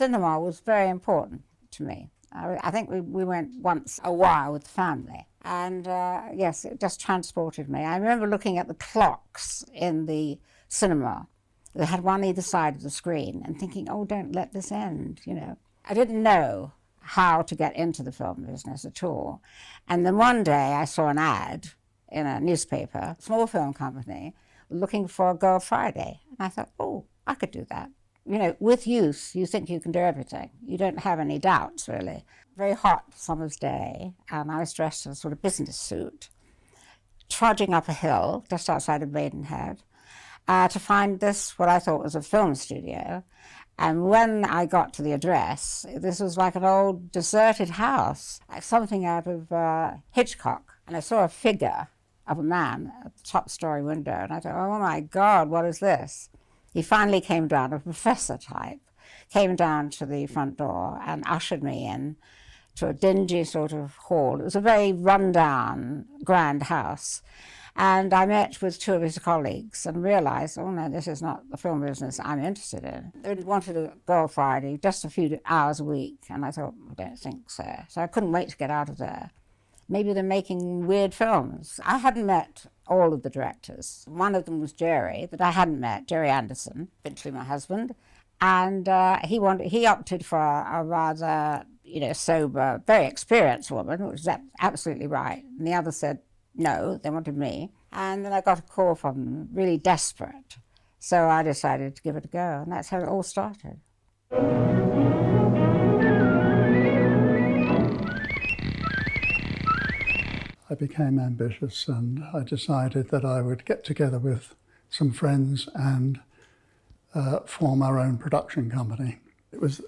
cinema was very important to me. I think we went once a while with the family. And yes, it just transported me. I remember looking at the clocks in the cinema. They had one either side of the screen and thinking, oh, don't let this end, you know. I didn't know how to get into the film business at all. And then one day I saw an ad in a newspaper, small film company, looking for a Girl Friday. And I thought, oh, I could do that. You know, with youth, you think you can do everything. You don't have any doubts, really. Very hot summer's day, and I was dressed in a sort of business suit, trudging up a hill just outside of Maidenhead to find this, what I thought was a film studio. And when I got to the address, this was like an old deserted house, like something out of Hitchcock. And I saw a figure of a man at the top story window, and I thought, oh my God, what is this? He finally came down, a professor type, came down to the front door and ushered me in to a dingy sort of hall. It was a very run-down, grand house. And I met with two of his colleagues and realized, oh no, this is not the film business I'm interested in. They wanted a Girl Friday, just a few hours a week, and I thought, I don't think so. So I couldn't wait to get out of there. Maybe they're making weird films. I hadn't met all of the directors. One of them was Gerry, that I hadn't met, Gerry Anderson, eventually my husband. And he opted for a rather, you know, sober, very experienced woman, which is absolutely right. And the other said no, they wanted me. And then I got a call from them, really desperate. So I decided to give it a go, and that's how it all started. I became ambitious, and I decided that I would get together with some friends and form our own production company. It was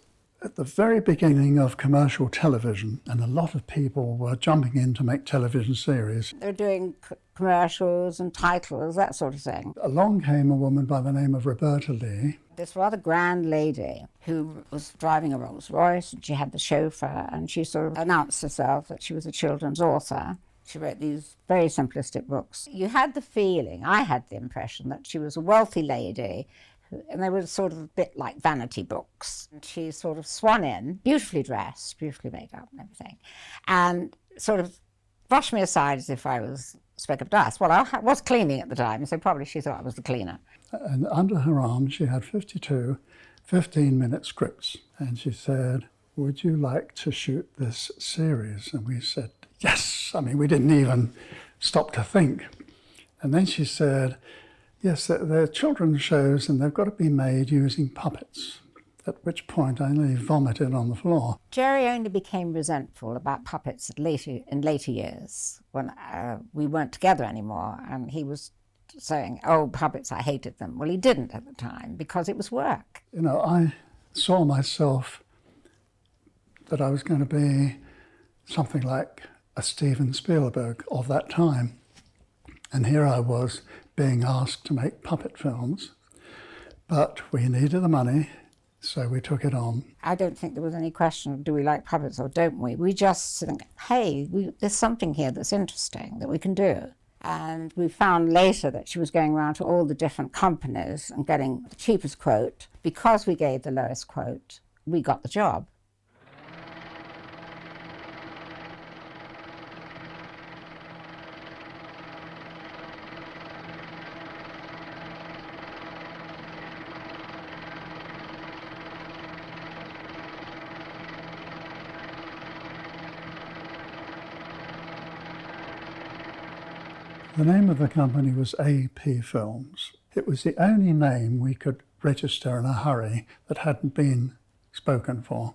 at the very beginning of commercial television, and a lot of people were jumping in to make television series. They were doing commercials and titles, that sort of thing. Along came a woman by the name of Roberta Lee. This rather grand lady who was driving a Rolls Royce, and she had the chauffeur, and she sort of announced herself that she was a children's author. She wrote these very simplistic books. You had the feeling, I had the impression, that she was a wealthy lady, and they were sort of a bit like vanity books. And she sort of swung in, beautifully dressed, beautifully made up and everything, and sort of brushed me aside as if I was a speck of dust. Well, I was cleaning at the time, so probably she thought I was the cleaner. And under her arm, she had 52 15-minute scripts. And she said, would you like to shoot this series? And we said, yes. I mean, we didn't even stop to think. And then she said, yes, they're children's shows and they've got to be made using puppets, at which point I nearly vomited on the floor. Gerry only became resentful about puppets in later years, when we weren't together anymore, and he was saying, oh, puppets, I hated them. Well, he didn't at the time, because it was work. You know, I saw myself that I was going to be something like a Steven Spielberg of that time. And here I was being asked to make puppet films, but we needed the money, so we took it on. I don't think there was any question of do we like puppets or don't we. We just think, hey, there's something here that's interesting that we can do. And we found later that she was going around to all the different companies and getting the cheapest quote. Because we gave the lowest quote, we got the job. The name of the company was AP Films. It was the only name we could register in a hurry that hadn't been spoken for.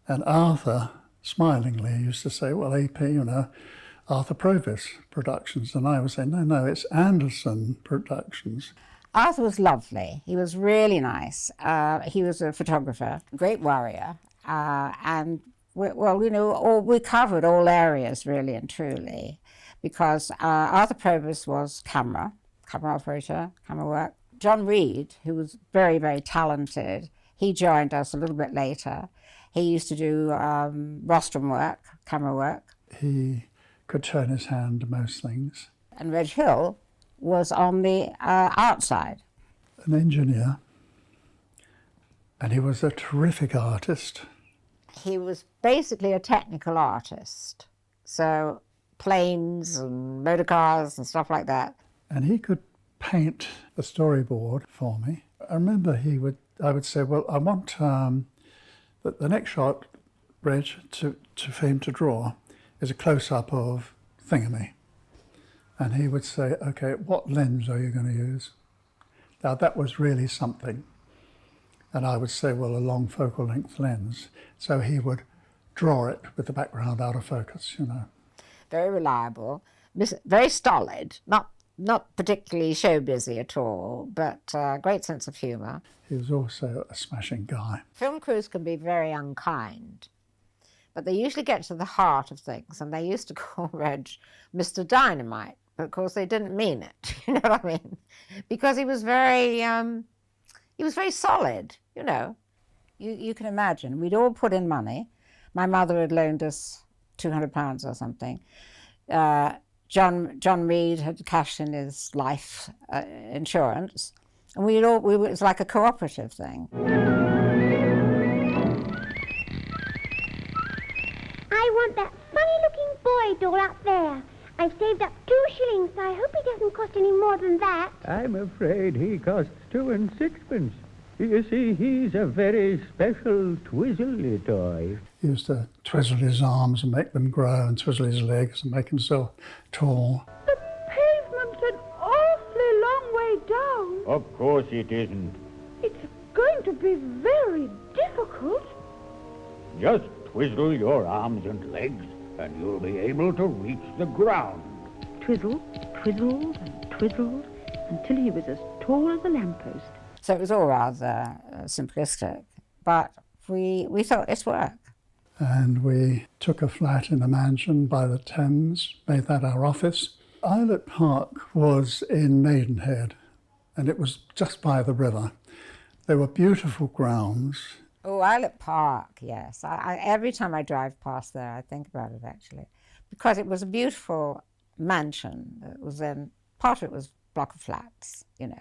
And Arthur, smilingly, used to say, well, AP, you know, Arthur Provis Productions. And I would say, no, it's Anderson Productions. Arthur was lovely. He was really nice. He was a photographer, great warrior. And, we covered all areas, really and truly. Because Arthur Provis was camera operator, camera work. John Reed, who was very, very talented, he joined us a little bit later. He used to do rostrum work, camera work. He could turn his hand to most things. And Reg Hill was on the art side. An engineer And he was a terrific artist. He was basically a technical artist. So planes and motor cars and stuff like that. And he could paint a storyboard for me. I remember I would say, well, I want the next shot, Reg, for him to draw is a close-up of Thingamy. And he would say, okay, what lens are you going to use? Now that was really something. And I would say, well, a long focal length lens. So he would draw it with the background out of focus, you know. Very reliable, very stolid, not particularly show busy at all, but great sense of humour. He was also a smashing guy. Film crews can be very unkind, but they usually get to the heart of things, and they used to call Reg Mr. Dynamite, but of course they didn't mean it, you know what I mean? Because he was very solid, you know. You can imagine, we'd all put in money. My mother had loaned us £200 or something. John Reed had cashed in his life insurance, and it was like a cooperative thing. I want that funny-looking boy doll up there. I've saved up 2 shillings, so I hope he doesn't cost any more than that. I'm afraid he costs 2 and 6pence. You see, he's a very special Twizzle toy. He used to twizzle his arms and make them grow, and twizzle his legs and make himself tall. The pavement's an awfully long way down. Of course it isn't. It's going to be very difficult. Just twizzle your arms and legs, and you'll be able to reach the ground. Twizzled, twizzled, and twizzled, until he was as tall as a lamppost. So it was all rather simplistic, but we thought it's work. And we took a flat in a mansion by the Thames, made that our office. Islet Park was in Maidenhead, and it was just by the river. There were beautiful grounds. Oh, Islet Park, yes. Every time I drive past there, I think about it, actually, because it was a beautiful mansion. It was then, part of it was a block of flats, you know.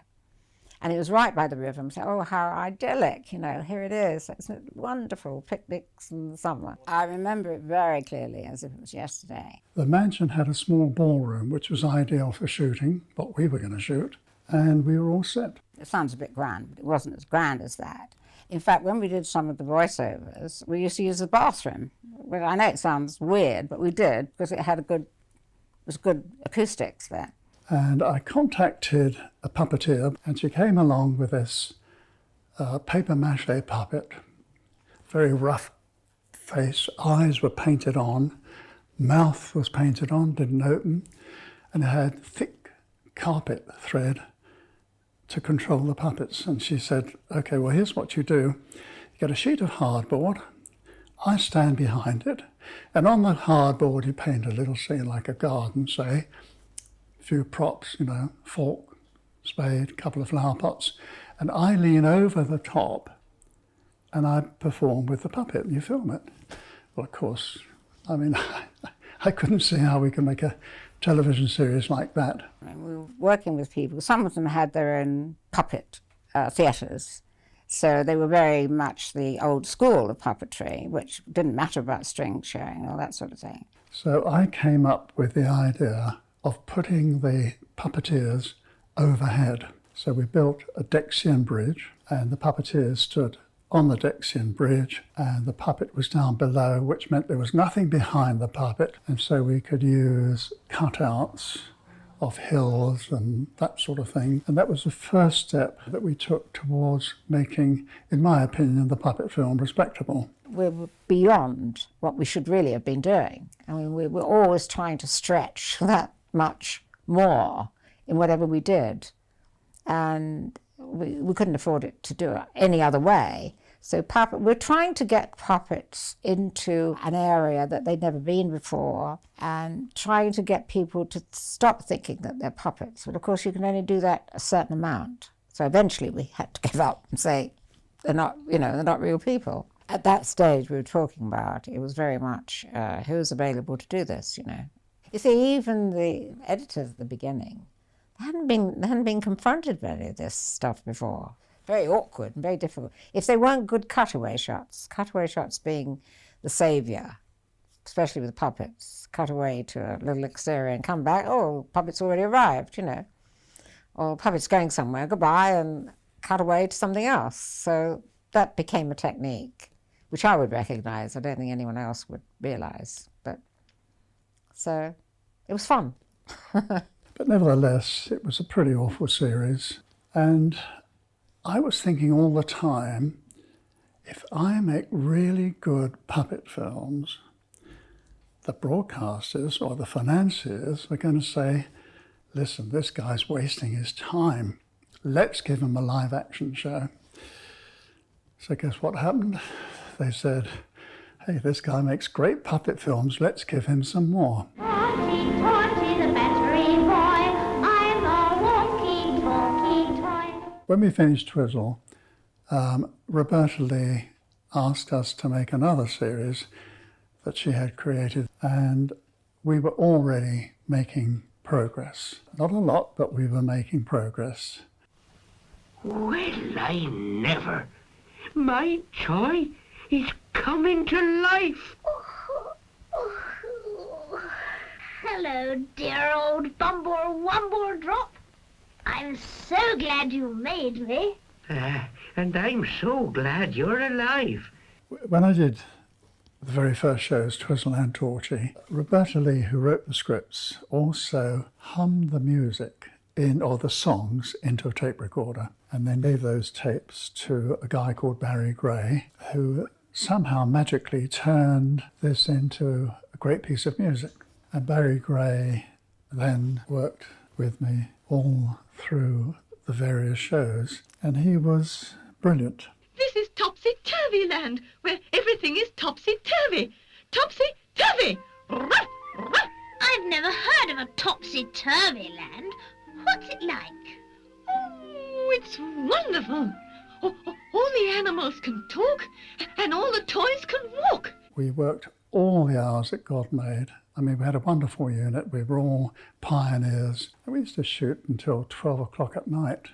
And it was right by the river, and say, oh, how idyllic, you know, here it is. It's wonderful, picnics in the summer. I remember it very clearly, as if it was yesterday. The mansion had a small ballroom, which was ideal for shooting, what we were going to shoot, and we were all set. It sounds a bit grand, but it wasn't as grand as that. In fact, when we did some of the voiceovers, we used to use the bathroom. Well, I know it sounds weird, but we did, because it had good acoustics there. And I contacted a puppeteer, and she came along with this paper mache puppet, very rough face, eyes were painted on, mouth was painted on, didn't open, and it had thick carpet thread to control the puppets. And she said, okay, well, here's what you do. You get a sheet of hardboard, I stand behind it, and on the hardboard you paint a little scene like a garden, say, few props, you know, fork, spade, couple of flower pots, and I lean over the top and I perform with the puppet and you film it. Well, of course, I mean, I couldn't see how we could make a television series like that. We were working with people. Some of them had their own puppet theatres, so they were very much the old school of puppetry, which didn't matter about string showing and all that sort of thing. So I came up with the idea of putting the puppeteers overhead. So we built a Dexian bridge, and the puppeteers stood on the Dexian bridge, and the puppet was down below, which meant there was nothing behind the puppet, and so we could use cutouts of hills and that sort of thing. And that was the first step that we took towards making, in my opinion, the puppet film respectable. We were beyond what we should really have been doing. I mean, we were always trying to stretch that much more in whatever we did, and we couldn't afford it to do it any other way. So we're trying to get puppets into an area that they'd never been before, and trying to get people to stop thinking that they're puppets. But of course you can only do that a certain amount. So eventually we had to give up and say they're not real people. At that stage we were talking about, it was very much who's available to do this, you know. You see, even the editors at the beginning, they hadn't been confronted with any of this stuff before. very awkward and very difficult. If they weren't good cutaway shots being the saviour, especially with puppets, cut away to a little exterior and come back, oh, puppet's already arrived, you know. Or puppet's going somewhere, goodbye, and cut away to something else. So that became a technique, which I would recognise. I don't think anyone else would realise. But so it was fun. But nevertheless, it was a pretty awful series. And I was thinking all the time, if I make really good puppet films, the broadcasters or the financiers are going to say, listen, this guy's wasting his time. Let's give him a live action show. So guess what happened? They said, hey, this guy makes great puppet films. Let's give him some more. Torchy the Battery Boy, I'm a walkie-talkie toy. When we finished Twizzle, Roberta Lee asked us to make another series that she had created, and we were already making progress. Not a lot, but we were making progress. Well, I never. My toy is coming to life. Hello, dear old Bumble Wumble Drop. I'm so glad you made me. And I'm so glad you're alive. When I did the very first shows, Twizzle and Torchy, Roberta Lee, who wrote the scripts, also hummed the music or the songs into a tape recorder, and then gave those tapes to a guy called Barry Gray, who somehow magically turned this into a great piece of music. And Barry Gray then worked with me all through the various shows, and he was brilliant. This is topsy-turvy land, where everything is topsy-turvy. Topsy-turvy! I've never heard of a topsy-turvy land. What's it like? Oh, it's wonderful. All the animals can talk, and all the toys can walk. We worked all the hours that God made. I mean, we had a wonderful unit. We were all pioneers. And we used to shoot until 12 o'clock at night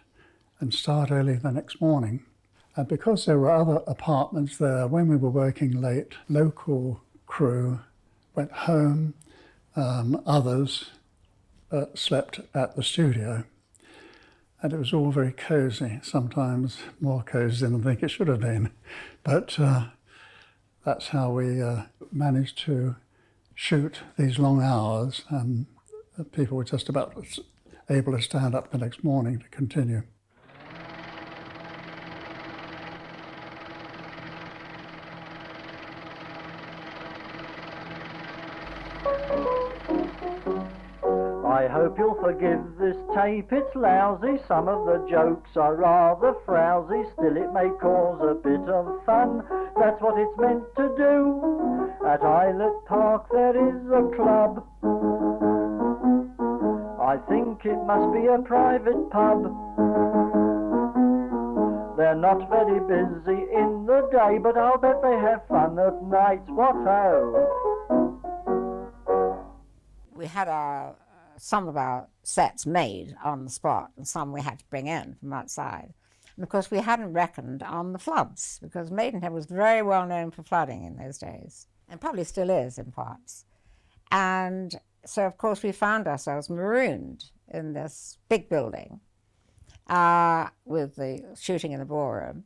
and start early the next morning. And because there were other apartments there, when we were working late, local crew went home, others slept at the studio. And it was all very cosy, sometimes more cosy than I think it should have been. But that's how we managed to shoot these long hours, and people were just about able to stand up the next morning to continue. I hope you'll forgive this tape, it's lousy. Some of the jokes are rather frowsy. Still it may cause a bit of fun. That's what it's meant to do. At Islet Park there is a club. I think it must be a private pub. They're not very busy in the day, but I'll bet they have fun at night. What-ho! We had some of our sets made on the spot, and some we had to bring in from outside. And of course, we hadn't reckoned on the floods, because Maidenhead was very well known for flooding in those days, and probably still is in parts. And so, of course, we found ourselves marooned in this big building with the shooting in the ballroom,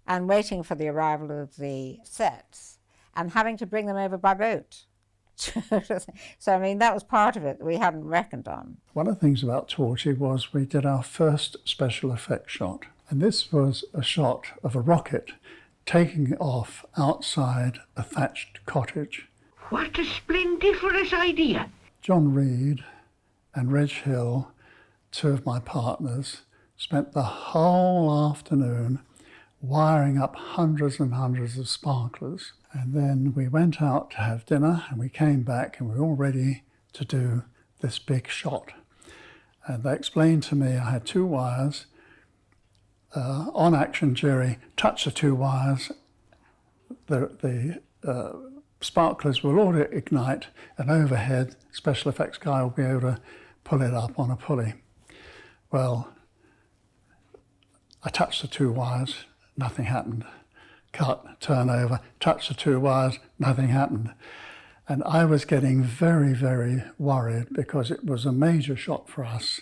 and waiting for the arrival of the sets, and having to bring them over by boat. So, I mean, that was part of it that we hadn't reckoned on. One of the things about Torchy was we did our first special effects shot. And this was a shot of a rocket taking off outside a thatched cottage. What a splendiferous idea. John Reed and Reg Hill, two of my partners, spent the whole afternoon wiring up hundreds and hundreds of sparklers. And then we went out to have dinner, and we came back, and we were all ready to do this big shot. And they explained to me I had two wires. On action, Gerry touched the two wires. The sparklers will all ignite, and overhead, special effects guy will be able to pull it up on a pulley. Well, I touched the 2 wires, nothing happened. Cut, turn over, touch the 2 wires, nothing happened. And I was getting very, very worried because it was a major shot for us.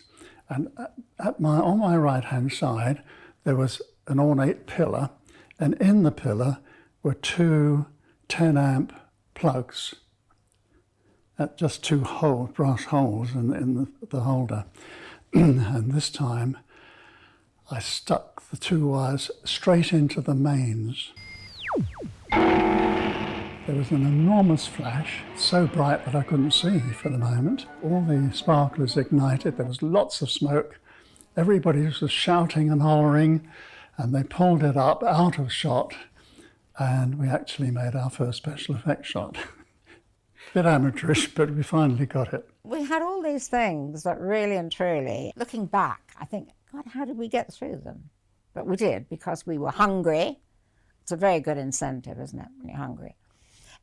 And on my right-hand side, there was an ornate pillar, and in the pillar were 2 10-amp plugs, just 2 brass holes in the holder. And this time, I stuck the 2 wires straight into the mains. There was an enormous flash, so bright that I couldn't see for the moment. All the sparklers ignited, there was lots of smoke. Everybody was shouting and hollering, and they pulled it up out of shot, and we actually made our first special effects shot. A bit amateurish, but we finally got it. We had all these things that really and truly, looking back, I think, God, how did we get through them? But we did, because we were hungry. It's a very good incentive, isn't it, when you're hungry?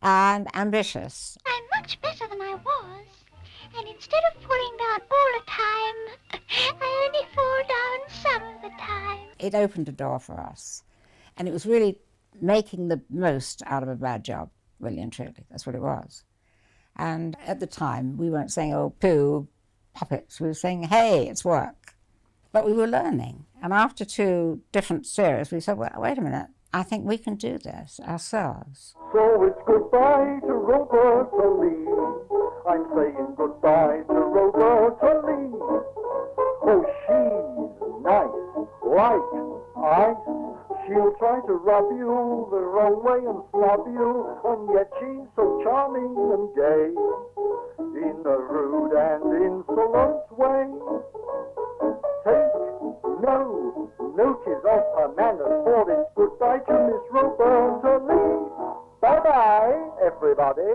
And ambitious. I'm much better than I was. And instead of falling down all the time, I only fall down some of the time. It opened a door for us. And it was really making the most out of a bad job, really and truly. That's what it was. And at the time, we weren't saying, oh, poo, puppets. We were saying, hey, it's work. But we were learning. And after 2 different series, we said, well, wait a minute. I think we can do this ourselves. So it's goodbye to Roberta Lee. I'm saying goodbye to Roberta Lee. Oh, she's nice, like ice. She'll try to rub you the wrong way and snub you, and yet she's so charming and gay, in a rude and insolent way. Take no notice of her manners, for it's goodbye to Miss Roberta Lee. Bye-bye, everybody.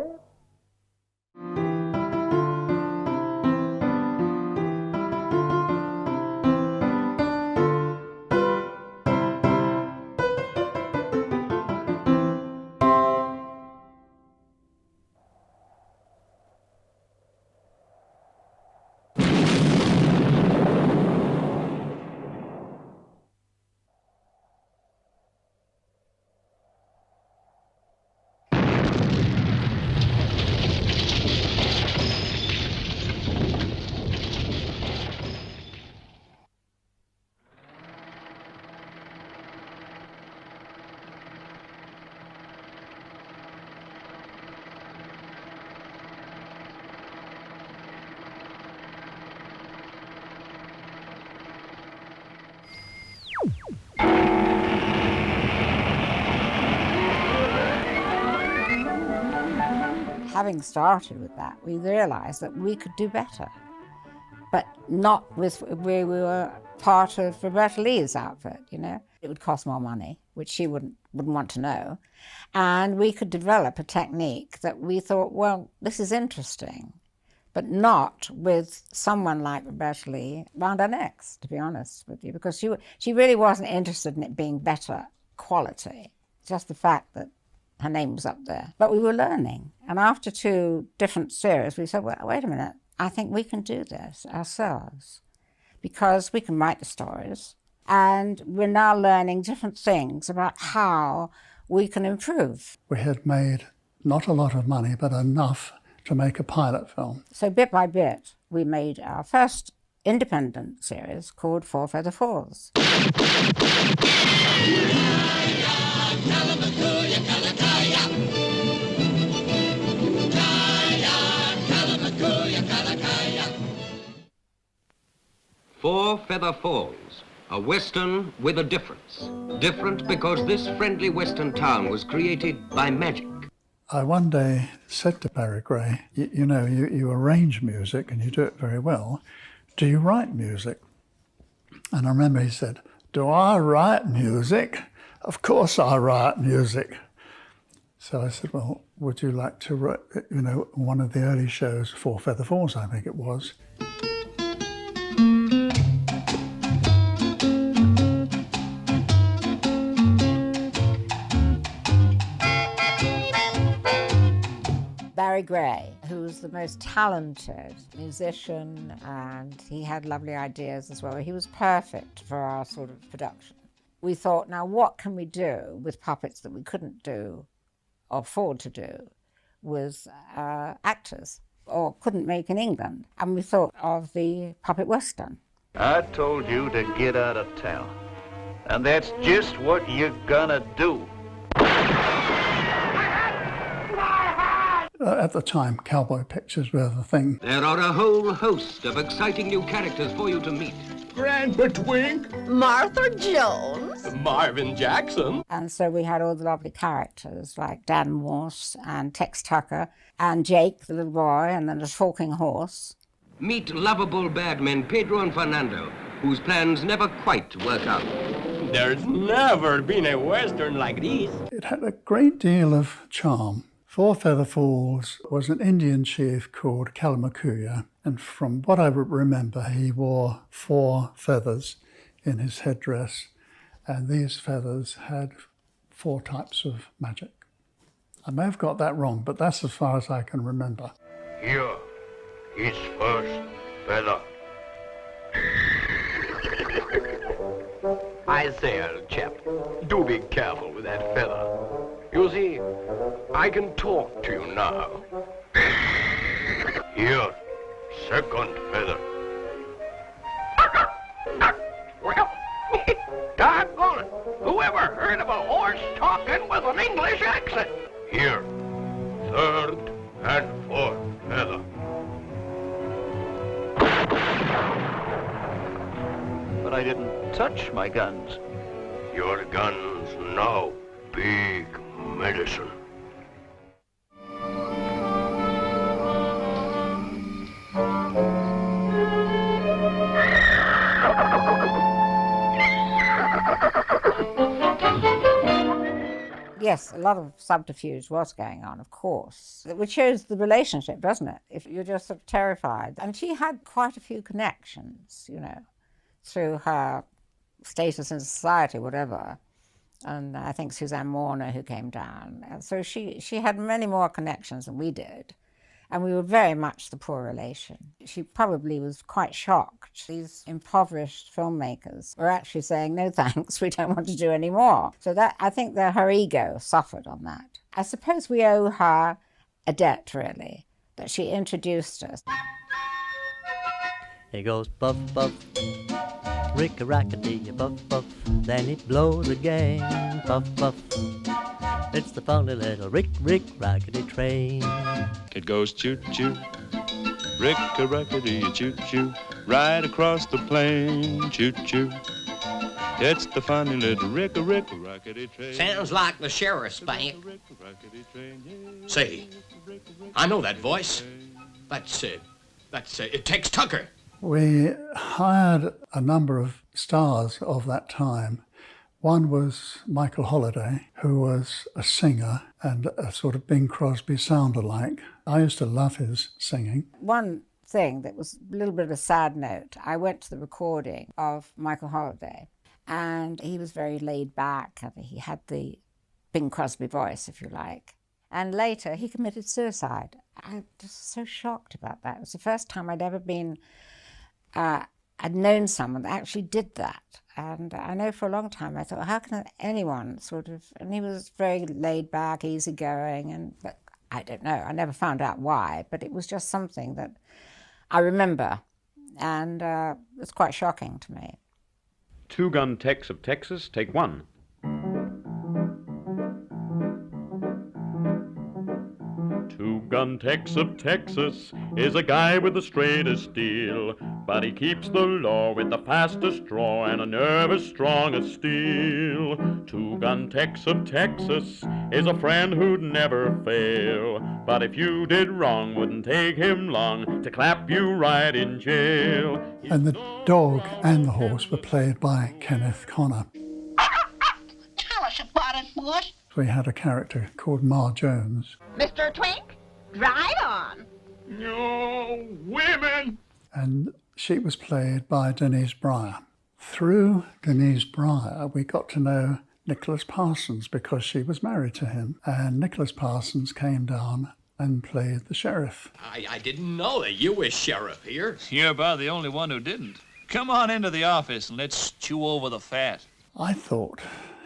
Having started with that, we realized that we could do better, but not with where we were part of Roberta Lee's outfit, you know. It would cost more money, which she wouldn't want to know. And we could develop a technique that we thought, well, this is interesting, but not with someone like Roberta Lee round our necks, to be honest with you, because she really wasn't interested in it being better quality. Just the fact that her name was up there. But we were learning. And after 2 different series, we said, well, wait a minute, I think we can do this ourselves, because we can write the stories. And we're now learning different things about how we can improve. We had made not a lot of money, but enough to make a pilot film. So bit by bit, we made our first independent series called Four Feather Falls. Four Feather Falls, a western with a difference. Different because this friendly western town was created by magic. I one day said to Barry Gray, you know, you arrange music and you do it very well. Do you write music? And I remember he said, do I write music? Of course I write music. So I said, well, would you like to write, you know, one of the early shows, Four Feather Falls, I think it was. Barry Gray, who was the most talented musician, and he had lovely ideas as well. He was perfect for our sort of production. we thought, now what can we do with puppets that we couldn't do or afford to do with actors or couldn't make in England? And we thought of the puppet western. I told you to get out of town, and that's just what you're gonna do. At the time, cowboy pictures were the thing. There are a whole host of exciting new characters for you to meet. Grandpa Twink, Martha Jones, Marvin Jackson. And so we had all the lovely characters like Dan Morse and Tex Tucker and Jake, the little boy, and then the talking horse. Meet lovable bad men Pedro and Fernando, whose plans never quite work out. There's never been a Western like this. It had a great deal of charm. Four Feather Falls was an Indian chief called Kalamakuya, and from what I remember, he wore 4 feathers in his headdress, and these feathers had 4 types of magic. I may have got that wrong, but that's as far as I can remember. Here, his first feather. I say, old chap, do be careful with that feather. You see, I can talk to you now. Here, second feather. Well, doggone it. Whoever heard of a horse talking with an English accent? Here, third and fourth feather. But I didn't touch my guns. Your guns now, big medicine. Yes, a lot of subterfuge was going on, of course, which shows the relationship, doesn't it? If you're just sort of terrified. And she had quite a few connections, you know, through her status in society, whatever. And I think Suzanne Warner, who came down. So she had many more connections than we did. And we were very much the poor relation. She probably was quite shocked. These impoverished filmmakers were actually saying, no thanks, we don't want to do any more. So that, I think that her ego suffered on that. I suppose we owe her a debt, really, that she introduced us. He goes puff, puff, rick-a-rackety, puff, puff, then it blows again, puff, puff. It's the funny little rick-rackety train. It goes choo-choo, rick-a-rackety, choo-choo, right across the plain, choo-choo. It's the funny little rick-a-rackety train. Sounds like the sheriff's bank. Say, I know that voice. That's Tex Tucker. We hired a number of stars of that time. One was Michael Holliday, who was a singer and a sort of Bing Crosby sound-alike. I used to love his singing. One thing that was a little bit of a sad note, I went to the recording of Michael Holliday, and he was very laid back. He had the Bing Crosby voice, if you like. And later, he committed suicide. I was just so shocked about that. It was the first time I'd ever been... I'd known someone that actually did that. And I know for a long time I thought, how can anyone sort of... And he was very laid back, easygoing, but I don't know. I never found out why, but it was just something that I remember. And it's quite shocking to me. Two Gun Tex of Texas, take 1. Two-Gun Tex of Texas is a guy with the straightest steel, but he keeps the law with the fastest draw and a nerve as strong as steel. Two-Gun Tex of Texas is a friend who'd never fail, but if you did wrong, wouldn't take him long to clap you right in jail. And the dog and the horse were played by Kenneth Connor. Tell us about it, boss. We had a character called Ma Jones. Mr. Twink, drive on. No, women! And she was played by Denise Bryer. Through Denise Bryer, we got to know Nicholas Parsons because she was married to him. And Nicholas Parsons came down and played the sheriff. I didn't know that you were sheriff here. You're about the only one who didn't. Come on into the office and let's chew over the fat. I thought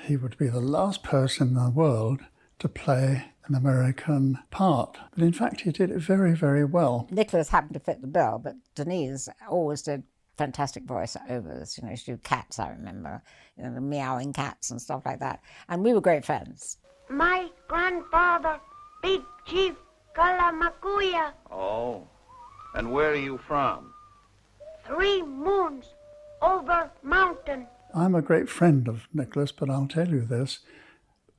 he would be the last person in the world to play an American part. But in fact, he did it very, very well. Nicholas happened to fit the bill, but Denise always did fantastic voiceovers. You know, she did cats, I remember, you know, the meowing cats and stuff like that. And we were great friends. My grandfather, Big Chief Kalamakuya, Oh, and where are you from? 3 moons over mountain. I'm a great friend of Nicholas, but I'll tell you this,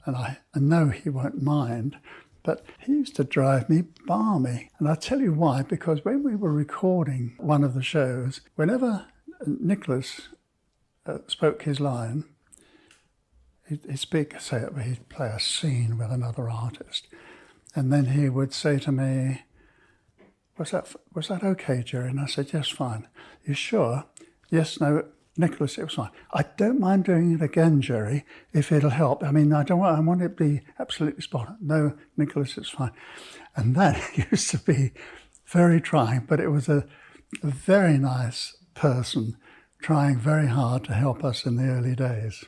and I know he won't mind, but he used to drive me balmy. And I'll tell you why, because when we were recording one of the shows, whenever Nicholas spoke his line, he'd play a scene with another artist, and then he would say to me, was that okay, Gerry? And I said, yes, fine. You sure? Yes, no, Nicholas, it was fine. I don't mind doing it again, Gerry, if it'll help. I mean, I want it to be absolutely spot on. No, Nicholas, it's fine. And that used to be very trying, but it was a very nice person trying very hard to help us in the early days.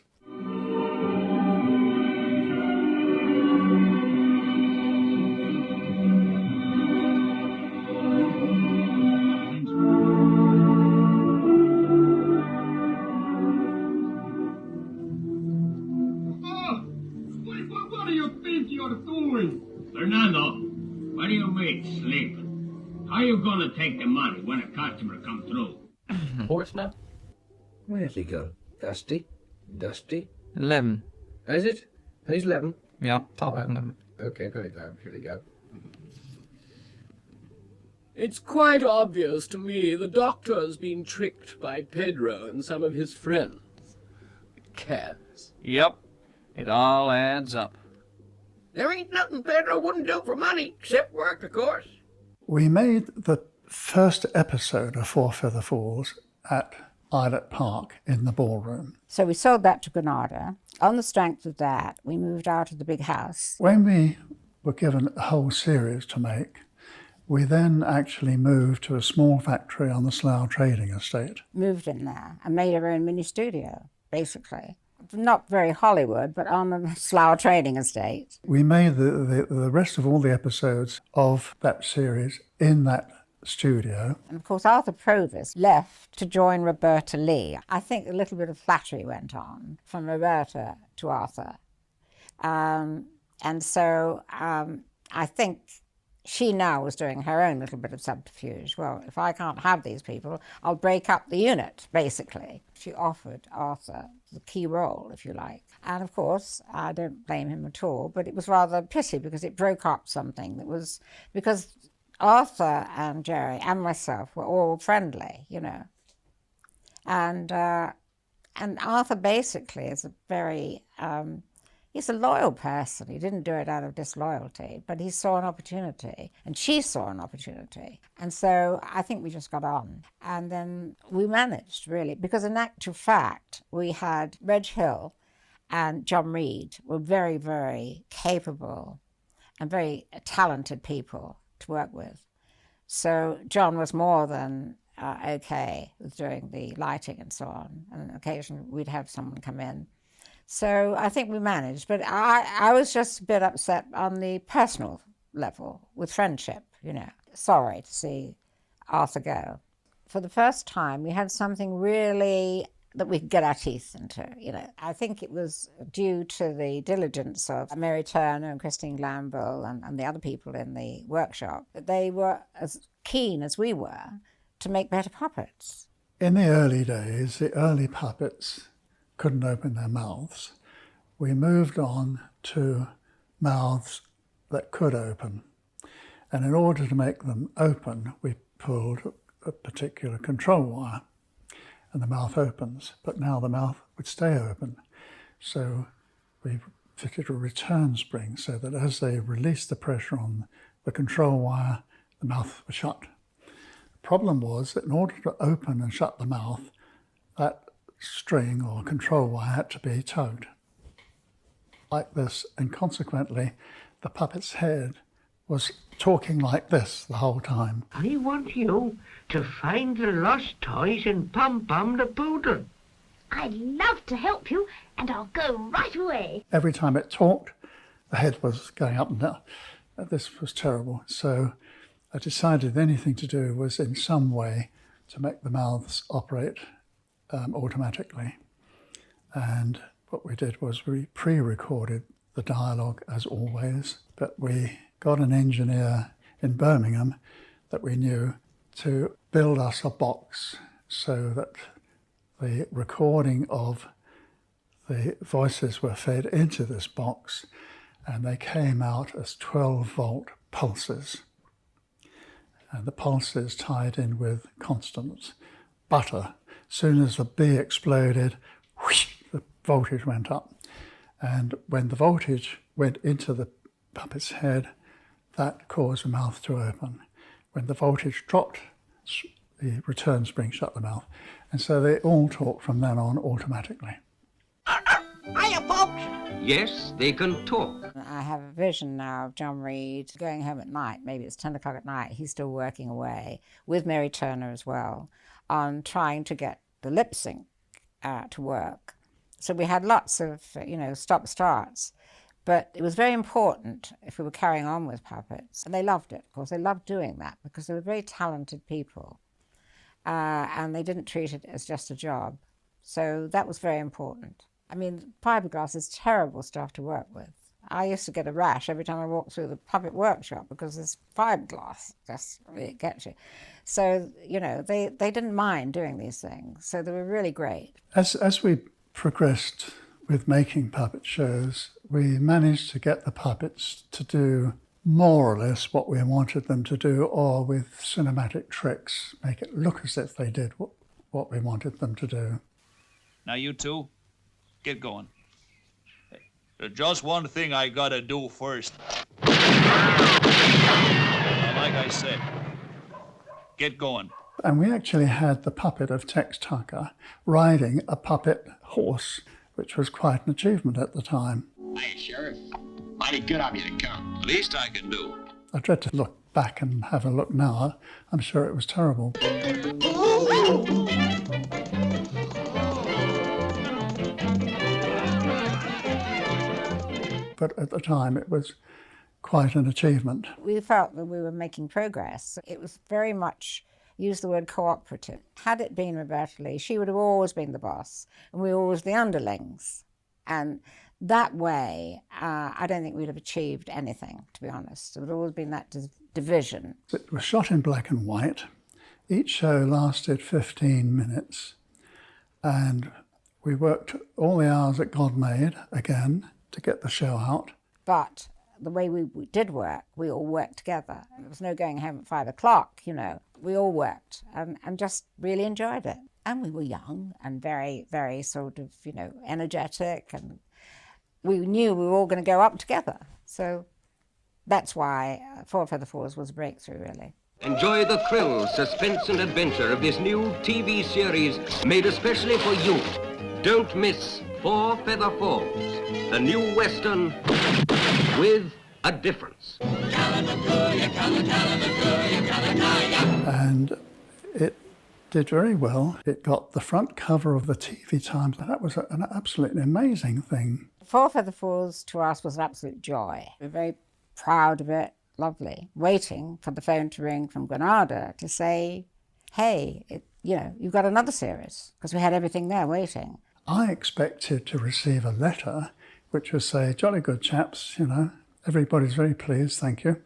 Fernando, what do you mean, sleeping? How you gonna take the money when a customer come through? Horse now? Where's he go? Dusty? 11. Is it? He's 11? Yeah, top 11. Okay, put it down. Here we go. It's quite obvious to me the doctor's been tricked by Pedro and some of his friends. Cats. Yep, it all adds up. There ain't nothing Pedro wouldn't do for money, except work, of course. We made the first episode of Four Feather Falls at Islet Park in the ballroom. So we sold that to Granada. On the strength of that, we moved out of the big house. When we were given a whole series to make, we then actually moved to a small factory on the Slough Trading Estate. Moved in there and made our own mini studio, basically. Not very Hollywood, but on the Slough Trading Estate. We made the rest of all the episodes of that series in that studio. And of course, Arthur Provis left to join Roberta Lee. I think a little bit of flattery went on from Roberta to Arthur. And so I think she now was doing her own little bit of subterfuge. Well, if I can't have these people, I'll break up the unit, basically. She offered Arthur the key role, if you like. And of course, I don't blame him at all, but it was rather a pity because it broke up something that was, because Arthur and Gerry and myself were all friendly, you know. And Arthur basically is a very, he's a loyal person. He didn't do it out of disloyalty, but he saw an opportunity, and she saw an opportunity. And so I think we just got on. And then we managed, really, because in actual fact, we had Reg Hill and John Reed were very, very capable and very talented people to work with. So John was more than okay with doing the lighting and so on. And on occasion, we'd have someone come in. So I think we managed, but I was just a bit upset on the personal level with friendship, you know. Sorry to see Arthur go. For the first time, we had something really that we could get our teeth into, you know. I think it was due to the diligence of Mary Turner and Christine Glanville and the other people in the workshop, that they were as keen as we were to make better puppets. In the early days, the early puppets couldn't open their mouths. We moved on to mouths that could open. And in order to make them open, we pulled a particular control wire and the mouth opens, but now the mouth would stay open. So we fitted a return spring so that as they released the pressure on the control wire, the mouth was shut. The problem was that in order to open and shut the mouth, that string or control wire had to be tugged like this, and consequently the puppet's head was talking like this the whole time. I want you to find the lost toys in Pom Pom the Poodle. I'd love to help you, and I'll go right away. Every time it talked, the head was going up and down. This was terrible. So I decided anything to do was in some way to make the mouths operate automatically. And what we did was we pre-recorded the dialogue as always, but we got an engineer in Birmingham that we knew to build us a box so that the recording of the voices were fed into this box, and they came out as 12-volt pulses. And the pulses tied in with constants. Butter. As soon as the B exploded, whoosh, the voltage went up. And when the voltage went into the puppet's head, that caused the mouth to open. When the voltage dropped, the return spring shut the mouth. And so they all talk from then on automatically. Hiya, folks! Yes, they can talk. I have a vision now of John Reed going home at night, maybe it's 10 o'clock at night, he's still working away, with Mary Turner as well, on trying to get the lip sync to work. So we had lots of, stop-starts. But it was very important if we were carrying on with puppets. And they loved it, of course. They loved doing that because they were very talented people. And they didn't treat it as just a job. So that was very important. I mean, fiberglass is terrible stuff to work with. I used to get a rash every time I walked through the puppet workshop because this fiberglass just really gets you. So, they didn't mind doing these things. So they were really great. As we progressed with making puppet shows, we managed to get the puppets to do more or less what we wanted them to do, or with cinematic tricks, make it look as if they did what we wanted them to do. Now you two, get going. There's just one thing I gotta do first. Now, like I said, get going. And we actually had the puppet of Tex Tucker riding a puppet horse, which was quite an achievement at the time. Hey, Sheriff. Mighty good of you to come. Least I can do. I dread to look back and have a look now. I'm sure it was terrible. But at the time, it was quite an achievement. We felt that we were making progress. It was very much, use the word cooperative. Had it been Roberta Lee, she would have always been the boss, and we were always the underlings. And that way, I don't think we'd have achieved anything, to be honest. There would always been that division. It was shot in black and white. Each show lasted 15 minutes, and we worked all the hours that God made, again, to get the show out. But the way we did work, we all worked together. There was no going home at 5 o'clock, We all worked and just really enjoyed it. And we were young and very, very sort of, energetic, and we knew we were all going to go up together. So that's why Four Feather Falls was a breakthrough, really. Enjoy the thrill, suspense and adventure of this new TV series made especially for you. Don't miss Four Feather Falls, the new Western with a difference. And it did very well. It got the front cover of the TV Times. That was an absolutely amazing thing. Four Feather Falls to us was an absolute joy. We're very proud of it, lovely. Waiting for the phone to ring from Granada to say, hey, you've got another series, because we had everything there waiting. I expected to receive a letter which would say, jolly good chaps, everybody's very pleased, thank you.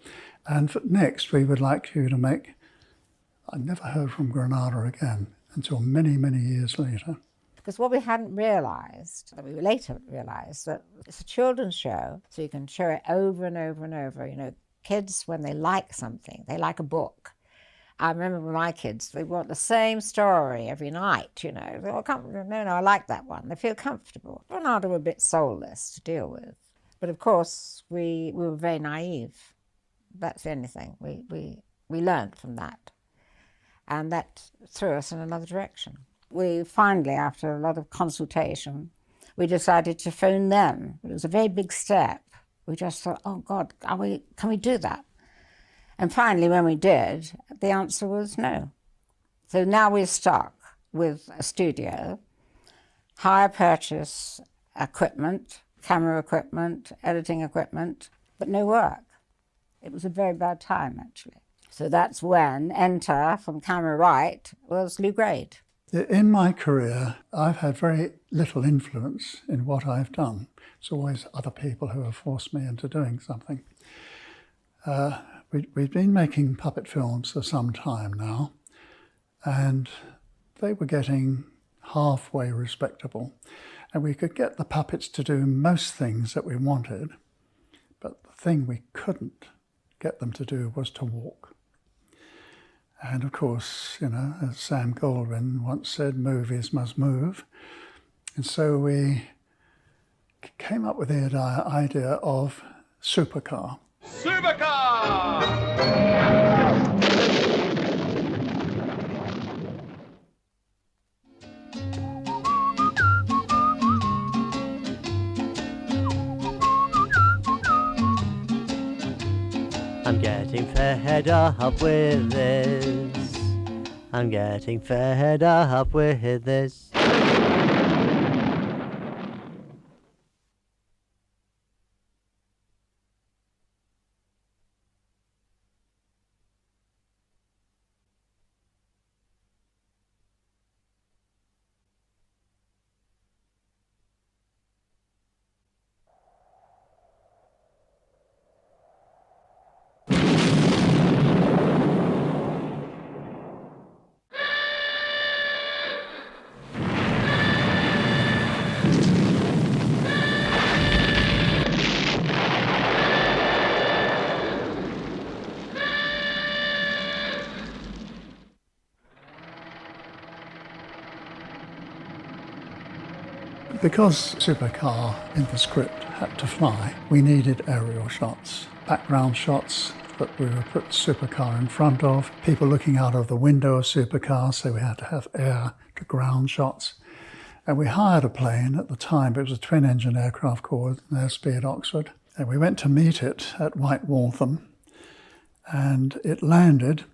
And next we would like you to make... I never heard from Granada again until many, many years later. Because what we hadn't realised, that we later realised, that it's a children's show, so you can show it over and over and over. Kids, when they like something, they like a book. I remember with my kids, they want the same story every night, They no, I like that one. They feel comfortable. Granada were a bit soulless to deal with. But of course, we were very naive. That's the only thing. We learned from that. And that threw us in another direction. We finally, after a lot of consultation, we decided to phone them. It was a very big step. We just thought, oh God, can we do that? And finally, when we did, the answer was no. So now we're stuck with a studio hire purchase equipment, camera equipment, editing equipment, but no work. It was a very bad time, actually. So that's when enter, from camera right, was Lou Grade. In my career, I've had very little influence in what I've done. It's always other people who have forced me into doing something. We've been making puppet films for some time now, and they were getting halfway respectable. And we could get the puppets to do most things that we wanted, but the thing we couldn't get them to do was to walk. And of course, you know, as Sam Goldwyn once said, movies must move. And so we came up with the idea of Supercar. Supercar! I'm getting fed up with this. I'm getting fed up with this. Because Supercar in the script had to fly, we needed aerial shots, background shots that we would put Supercar in front of, people looking out of the window of Supercar, so we had to have air to ground shots. And we hired a plane at the time, it was a twin-engine aircraft called Airspeed Oxford, and we went to meet it at White Waltham, and it landed,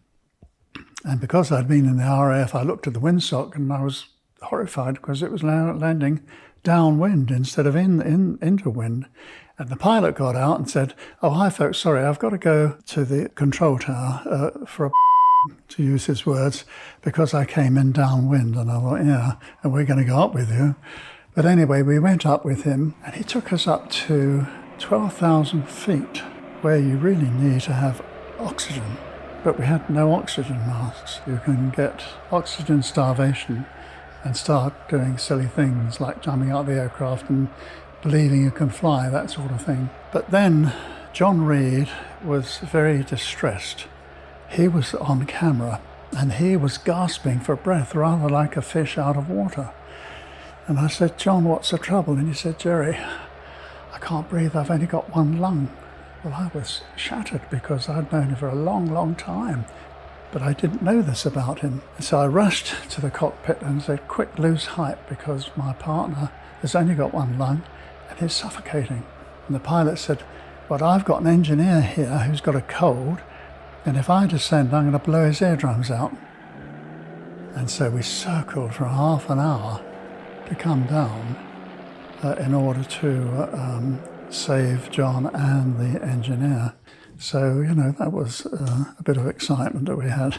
and because I'd been in the RAF, I looked at the windsock and I was horrified because it was landing downwind instead of into wind. And the pilot got out and said, "Oh, hi folks, sorry, I've got to go to the control tower for a to use his words, because I came in downwind." And I thought, yeah, and we're going to go up with you. But anyway, we went up with him and he took us up to 12,000 feet where you really need to have oxygen. But we had no oxygen masks. You can get oxygen starvation and start doing silly things like jumping out of the aircraft and believing you can fly, that sort of thing. But then John Reed was very distressed. He was on camera and he was gasping for breath, rather like a fish out of water. And I said, "John, what's the trouble?" And he said, "Gerry, I can't breathe, I've only got one lung." Well, I was shattered because I'd known him for a long, long time. But I didn't know this about him. So I rushed to the cockpit and said, "Quick, lose height, because my partner has only got one lung and he's suffocating." And the pilot said, "But I've got an engineer here who's got a cold, and if I descend, I'm going to blow his eardrums out." And so we circled for half an hour to come down in order to save John and the engineer. So, you know, that was a bit of excitement that we had.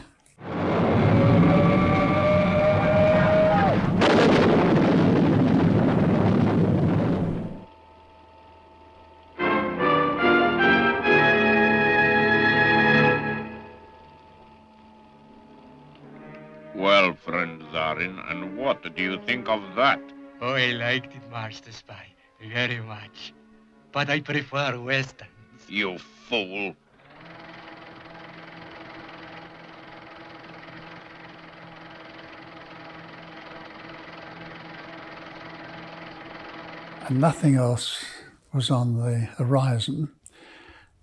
Well, friend Zarin, and what do you think of that? Oh, I liked it, Master Spy, very much. But I prefer Western. You fool. And nothing else was on the horizon.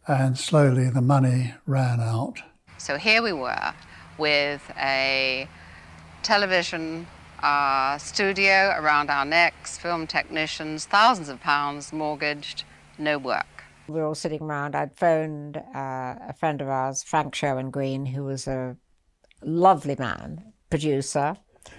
And slowly the money ran out. So here we were with a television studio around our necks, film technicians, thousands of pounds mortgaged, no work. We were all sitting around. I'd phoned a friend of ours, Frank Sherwin-Green, who was a lovely man, producer,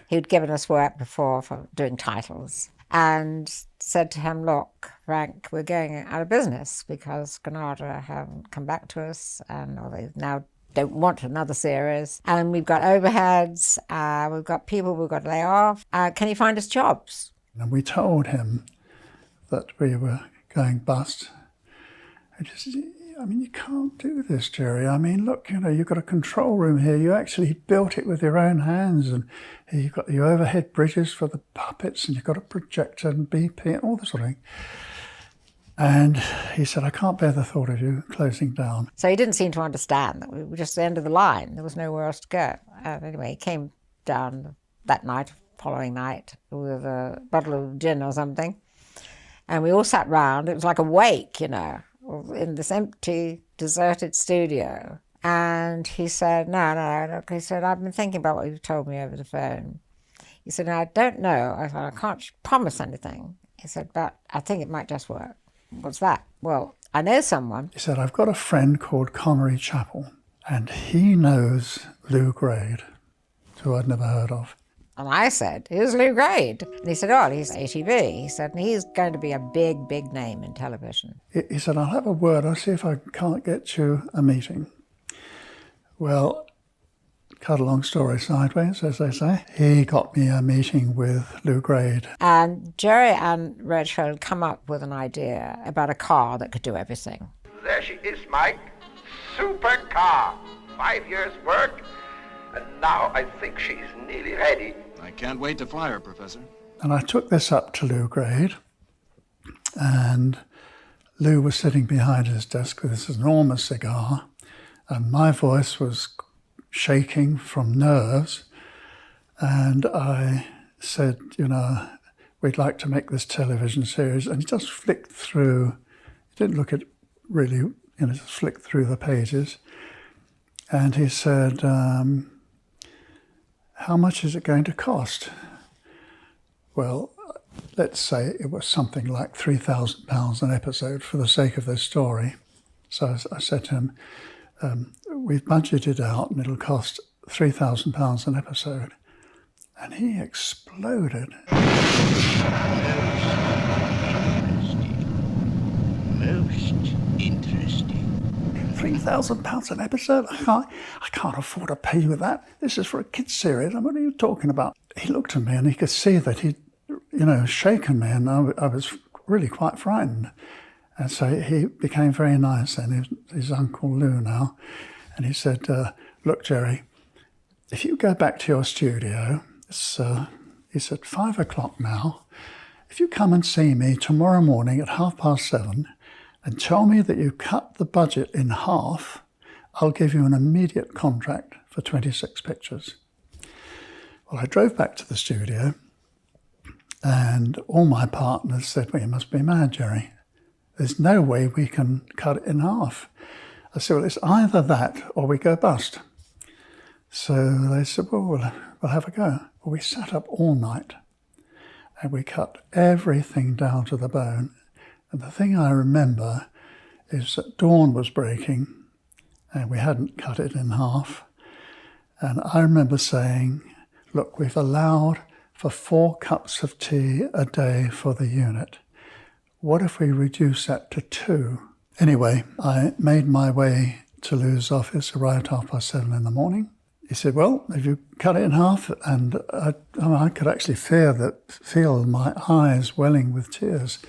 who'd given us work before for doing titles, and said to him, look, Frank, we're going out of business because Granada haven't come back to us, and they now don't want another series, and we've got overheads, we've got people we've got to lay off. Can you find us jobs? And we told him that we were going bust. And just, I mean, you can't do this, Gerry. I mean, look, you know, you've got a control room here. You actually built it with your own hands, and you've got your overhead bridges for the puppets, and you've got a projector and BP and all this sort of thing. And he said, I can't bear the thought of you closing down. So he didn't seem to understand that we were just the end of the line. There was nowhere else to go. Anyway, he came down that night, following night, with a bottle of gin or something. And we all sat round. It was like a wake, you know, in this empty, deserted studio. And he said, no, look, he said, I've been thinking about what you've told me over the phone. He said, I don't know. I said, I can't promise anything. He said, but I think it might just work. What's that? Well, I know someone. He said, I've got a friend called Connery Chappell, and he knows Lou Grade, who I'd never heard of. And I said, who's Lou Grade? And he said, oh, he's ATV. He said, and he's going to be a big, big name in television. He said, I'll have a word. I'll see if I can't get you a meeting. Well, cut a long story sideways, as they say. He got me a meeting with Lou Grade. And Gerry and Rachel had come up with an idea about a car that could do everything. There she is, Mike. Supercar. 5 years' work, and now I think she's nearly ready. I can't wait to fly her, Professor. And I took this up to Lou Grade, and Lou was sitting behind his desk with this enormous cigar, and my voice was shaking from nerves, and I said, you know, we'd like to make this television series, and he just flicked through, he didn't look at really, you know, just flicked through the pages, and he said, how much is it going to cost? Well, let's say it was something like £3,000 an episode for the sake of this story. So I said to him, we've budgeted out and it'll cost £3,000 an episode. And he exploded. Most interesting. £3,000 an episode? I can't afford to pay you that. This is for a kids' series. What are you talking about? He looked at me and he could see that he'd, you know, shaken me, and I was really quite frightened. And so he became very nice, and his Uncle Lou now. And he said, look, Gerry, if you go back to your studio, he said, 5 o'clock now, if you come and see me tomorrow morning at 7:30 and tell me that you cut the budget in half, I'll give you an immediate contract for 26 pictures. Well, I drove back to the studio, and all my partners said, well, you must be mad, Gerry. There's no way we can cut it in half. I said, well, it's either that or we go bust. So they said, well, we'll have a go. Well, we sat up all night and we cut everything down to the bone. And the thing I remember is that dawn was breaking and we hadn't cut it in half. And I remember saying, look, we've allowed for 4 cups of tea a day for the unit. What if we reduce that to 2? Anyway, I made my way to Lou's office, arrived 7:30 in the morning. He said, well, if you cut it in half, and I could actually feel my eyes welling with tears.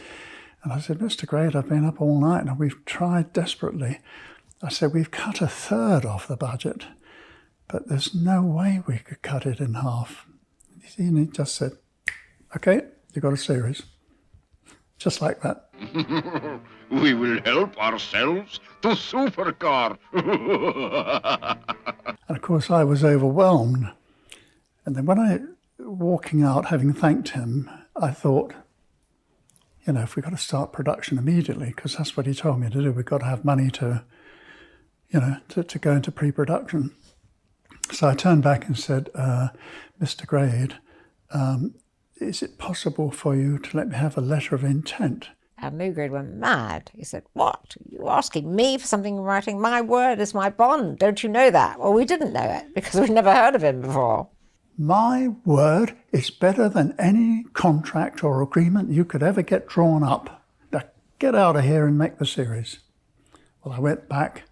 And I said, Mr. Grade, I've been up all night and we've tried desperately. I said, we've cut 1/3 off the budget, but there's no way we could cut it in half. And he just said, okay, you've got a series. Just like that. We will help ourselves to Supercar. And of course I was overwhelmed. And then when walking out, having thanked him, I thought, you know, if we've got to start production immediately, because that's what he told me to do, we've got to have money to, you know, to go into pre-production. So I turned back and said, Mr. Grade, is it possible for you to let me have a letter of intent? And Lou Grade went mad. He said, what? You're asking me for something in writing? My word is my bond. Don't you know that? Well, we didn't know it because we'd never heard of him before. My word, it's better than any contract or agreement you could ever get drawn up. Now, get out of here and make the series. Well, I went back.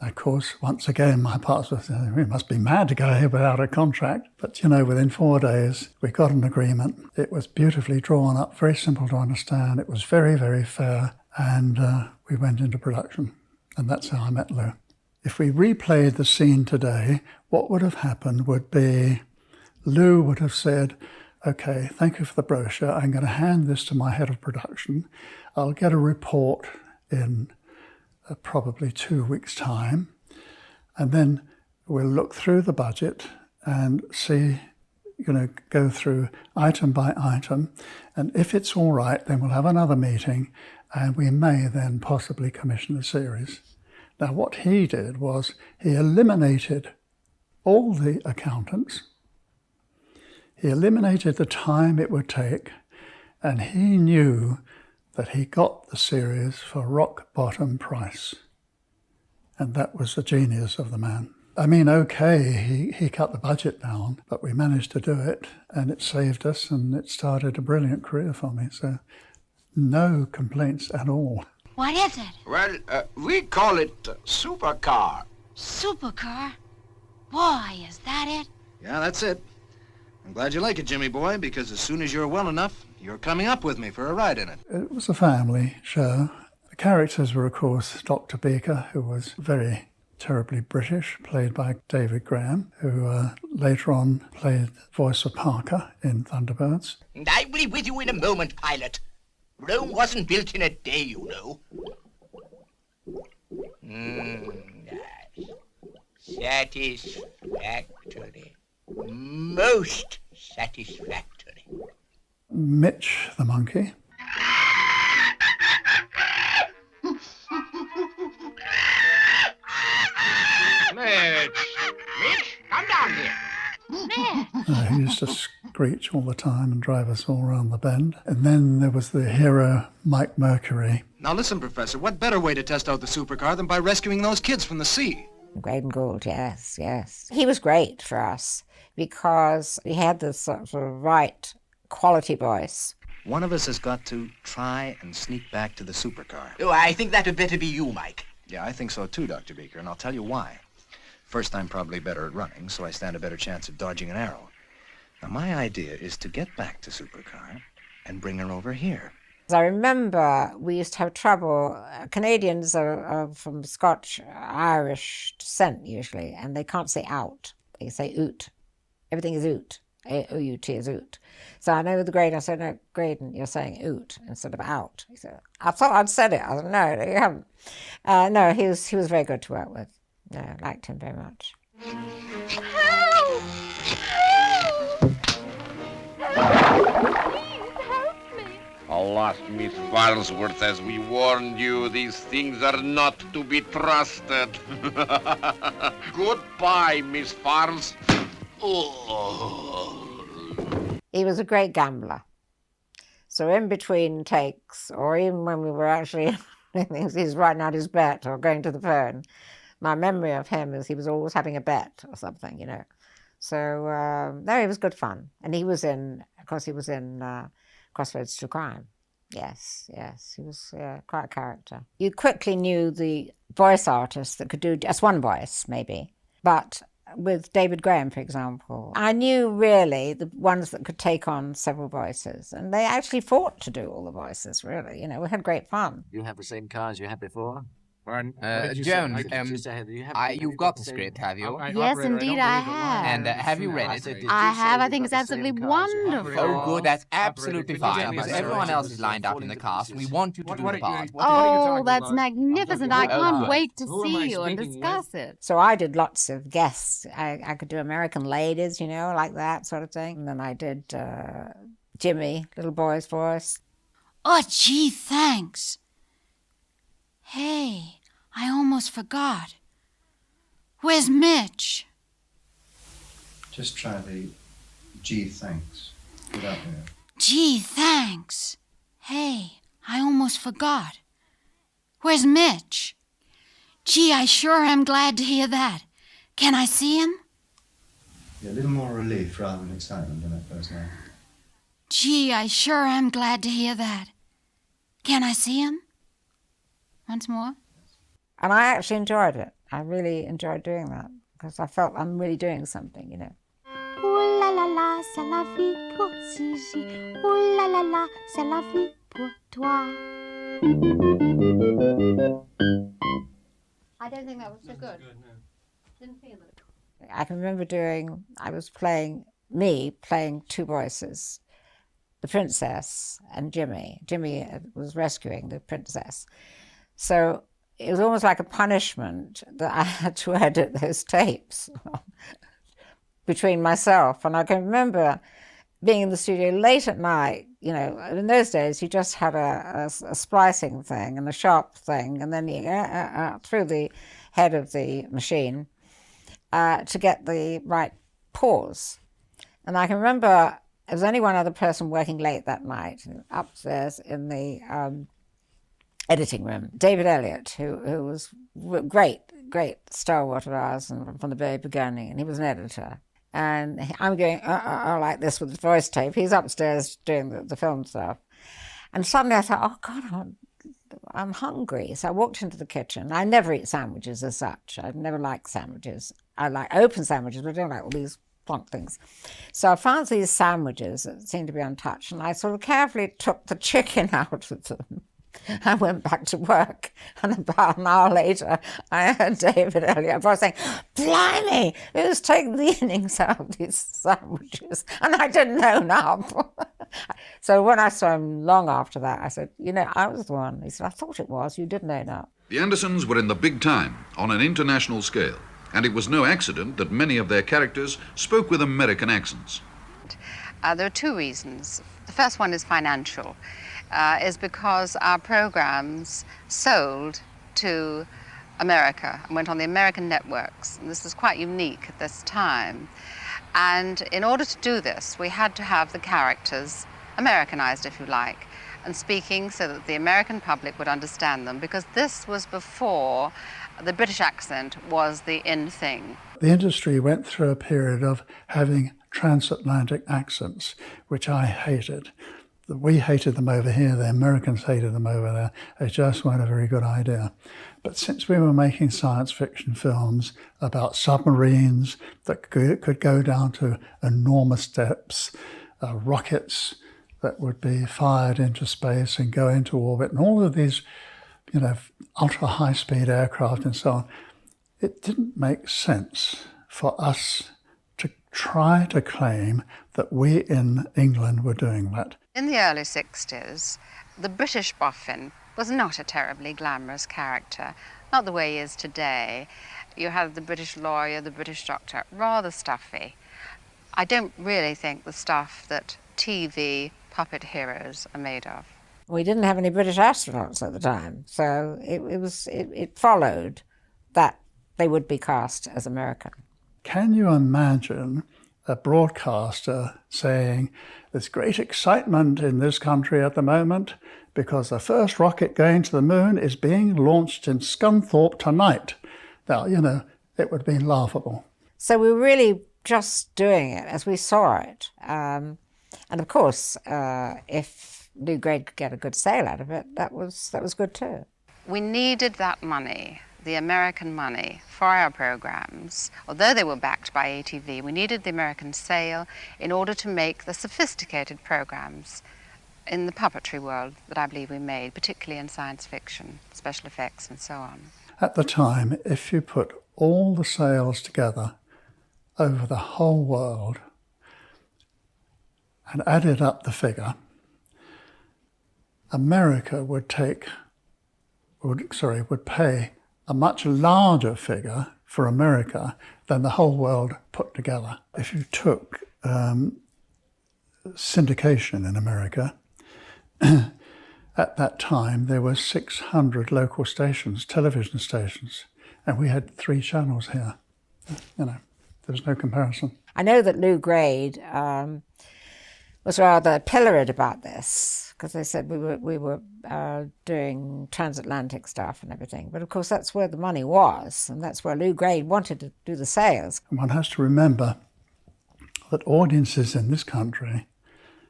Of course, once again, my partner said, we must be mad to go here without a contract. But, within 4 days, we got an agreement. It was beautifully drawn up, very simple to understand. It was very, very fair. And we went into production. And that's how I met Lou. If we replayed the scene today, what would have happened would be Lou would have said, okay, thank you for the brochure. I'm going to hand this to my head of production. I'll get a report in probably 2 weeks' time, and then we'll look through the budget and see, go through item by item, and if it's all right, then we'll have another meeting, and we may then possibly commission a series. Now, what he did was he eliminated all the accountants, he eliminated the time it would take, and he knew that he got the series for rock bottom price. And that was the genius of the man. I mean, okay, he cut the budget down, but we managed to do it, and it saved us, and it started a brilliant career for me. So no complaints at all. What is it? Well, we call it Supercar. Supercar? Boy, is that it? Yeah, that's it. I'm glad you like it, Jimmy boy, because as soon as you're well enough, you're coming up with me for a ride in it. It was a family show. The characters were, of course, Dr. Beaker, who was very terribly British, played by David Graham, who later on played the voice of Parker in Thunderbirds. And I'll be with you in a moment, pilot. Rome wasn't built in a day, you know. Satisfactory. Most satisfactory. Mitch the monkey. Mitch, come down here. He used to screech all the time and drive us all around the bend. And then there was the hero, Mike Mercury. Now listen, Professor, what better way to test out the supercar than by rescuing those kids from the sea? Graydon Gould, yes, yes. He was great for us because he had this sort of right quality voice. One of us has got to try and sneak back to the supercar. Oh, I think that would better be you, Mike. Yeah, I think so too, Dr. Beaker, and I'll tell you why. First, I'm probably better at running, so I stand a better chance of dodging an arrow. Now, my idea is to get back to Supercar and bring her over here. I remember we used to have trouble. Canadians are from Scotch-Irish descent, usually, and they can't say out. They say oot. Everything is oot. O-U-T is oot. So I know with the Graydon, I said, no, Graydon, you're saying oot instead of out. He said, I thought I'd said it. I said, no, you haven't. No, he was very good to work with. No, I liked him very much. Help! Help! Help! Please help me! Alas, Miss Farnsworth, as we warned you, these things are not to be trusted. Goodbye, Miss Farns. He was a great gambler. So in between takes, or even when we were actually, he's writing out his bet or going to the phone, my memory of him is he was always having a bet or something, So, no, it was good fun. And he was in Crossroads to Crime. Yes, he was quite a character. You quickly knew the voice artist that could do just one voice, maybe. But with David Graham, for example, I knew really the ones that could take on several voices. And they actually fought to do all the voices, really. We had great fun. You have the same car as you had before? Jones, you've got the script, have you? Yes, indeed I have. And have you read it? I have. I think it's absolutely wonderful. Oh, good. That's absolutely fine, because everyone else is lined up in the cast. We want you to do the part. Oh, that's magnificent. I can't wait to see you and discuss it. So I did lots of guests. I could do American Ladies, like that sort of thing. And then I did Jimmy, little boy's voice. Oh, gee, thanks. Hey, I almost forgot. Where's Mitch? Just try the gee, thanks. Without there. Gee, thanks. Hey, I almost forgot. Where's Mitch? Gee, I sure am glad to hear that. Can I see him? Yeah, a little more relief rather than excitement in that first night. Gee, I sure am glad to hear that. Can I see him? Once more? And I actually enjoyed it. I really enjoyed doing that because I felt I'm really doing something, you know. Ooh la la la, c'est la vie pour Zizi. Ooh la la la, c'est la vie pour toi. I don't think that was so good. Didn't feel it. I can remember playing two voices, the princess and Jimmy. Jimmy was rescuing the princess. So it was almost like a punishment that I had to edit those tapes between myself. And I can remember being in the studio late at night. You know, in those days, you just had a splicing thing and a sharp thing, and then you through the head of the machine to get the right pause. And I can remember there was only one other person working late that night, upstairs in the editing room, David Elliott, who was great stalwart of ours and from the very beginning, and he was an editor. And I'm going like this with the voice tape. He's upstairs doing the film stuff. And suddenly I thought, oh God, I'm hungry. So I walked into the kitchen. I never eat sandwiches as such. I've never liked sandwiches. I like open sandwiches, but I don't like all these plonk things. So I found these sandwiches that seemed to be untouched, and I sort of carefully took the chicken out of them. I went back to work, and about an hour later, I heard David Elliott saying, "Blimey, who's taking the innings out of these sandwiches?" And I didn't own up. So when I saw him long after that, I said, "You know, I was the one." He said, "I thought it was. You didn't own up." The Andersons were in the big time on an international scale, and it was no accident that many of their characters spoke with American accents. There are two reasons. The first one is financial. Is because our programs sold to America and went on the American networks. And this was quite unique at this time. And in order to do this, we had to have the characters Americanized, if you like, and speaking so that the American public would understand them, because this was before the British accent was the in thing. The industry went through a period of having transatlantic accents, which I hated. We hated them over here, the Americans hated them over there. They just weren't a very good idea. But since we were making science fiction films about submarines that could go down to enormous depths, rockets that would be fired into space and go into orbit, and all of these, you know, ultra-high-speed aircraft and so on, it didn't make sense for us to try to claim that we in England were doing that. In the early 60s, the British boffin was not a terribly glamorous character, not the way he is today. You had the British lawyer, the British doctor, rather stuffy. I don't really think the stuff that TV puppet heroes are made of. We didn't have any British astronauts at the time, so it followed that they would be cast as American. Can you imagine a broadcaster saying, "There's great excitement in this country at the moment because the first rocket going to the moon is being launched in Scunthorpe tonight"? Now, you know, it would have been laughable. So we were really just doing it as we saw it. And of course, if Lou Grade could get a good sale out of it, that was good too. We needed that money, the American money, for our programs. Although they were backed by ATV, we needed the American sale in order to make the sophisticated programs in the puppetry world that I believe we made, particularly in science fiction, special effects and so on. At the time, if you put all the sales together over the whole world and added up the figure, America would pay a much larger figure for America than the whole world put together. If you took syndication in America, at that time there were 600 local stations, television stations, and we had 3 channels here. You know, there was no comparison. I know that Lou Grade was rather pilloried about this, because they said we were doing transatlantic stuff and everything. But of course, that's where the money was, and that's where Lou Grade wanted to do the sales. One has to remember that audiences in this country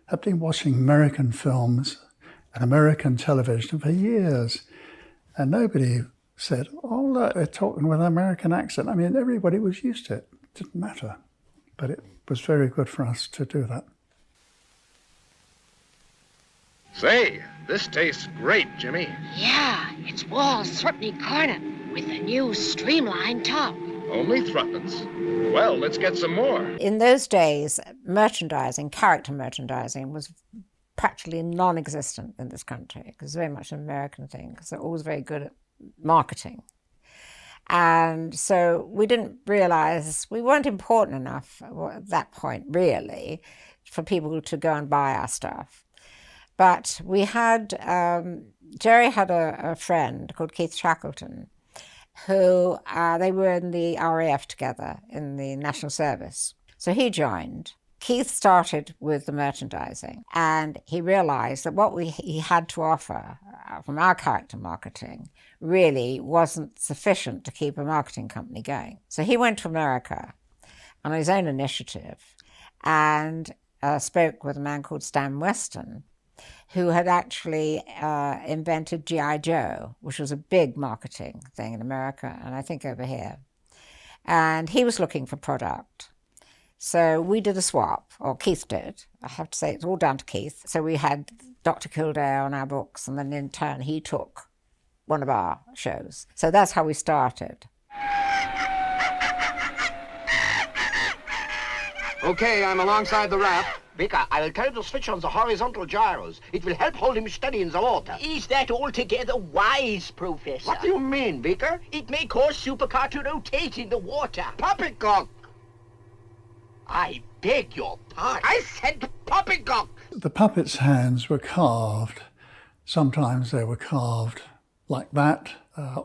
have been watching American films and American television for years, and nobody said, oh, look, they're talking with an American accent. I mean, everybody was used to it. It didn't matter. But it was very good for us to do that. Say, this tastes great, Jimmy. Yeah, its walls threatening corner with a new streamlined top. Only threepence. Well, let's get some more. In those days, merchandising, character merchandising, was practically non-existent in this country. It was very much an American thing, because they're always very good at marketing. And so we didn't realize, we weren't important enough at that point, really, for people to go and buy our stuff. But we had, Gerry had a friend called Keith Shackleton, who, they were in the RAF together in the National Service. So he joined. Keith started with the merchandising, and he realized that what he had to offer from our character marketing really wasn't sufficient to keep a marketing company going. So he went to America on his own initiative and spoke with a man called Stan Weston, who had actually invented G.I. Joe, which was a big marketing thing in America, and I think over here. And he was looking for product. So we did a swap, or Keith did. I have to say, it's all down to Keith. So we had Dr. Kildare on our books, and then in turn he took one of our shows. So that's how we started. Okay, I'm alongside the raft. Baker, I will carry the switch on the horizontal gyros. It will help hold him steady in the water. Is that altogether wise, Professor? What do you mean, Baker? It may cause Supercar to rotate in the water. Poppycock! I beg your pardon. I said poppycock! The puppets' hands were carved. Sometimes they were carved like that,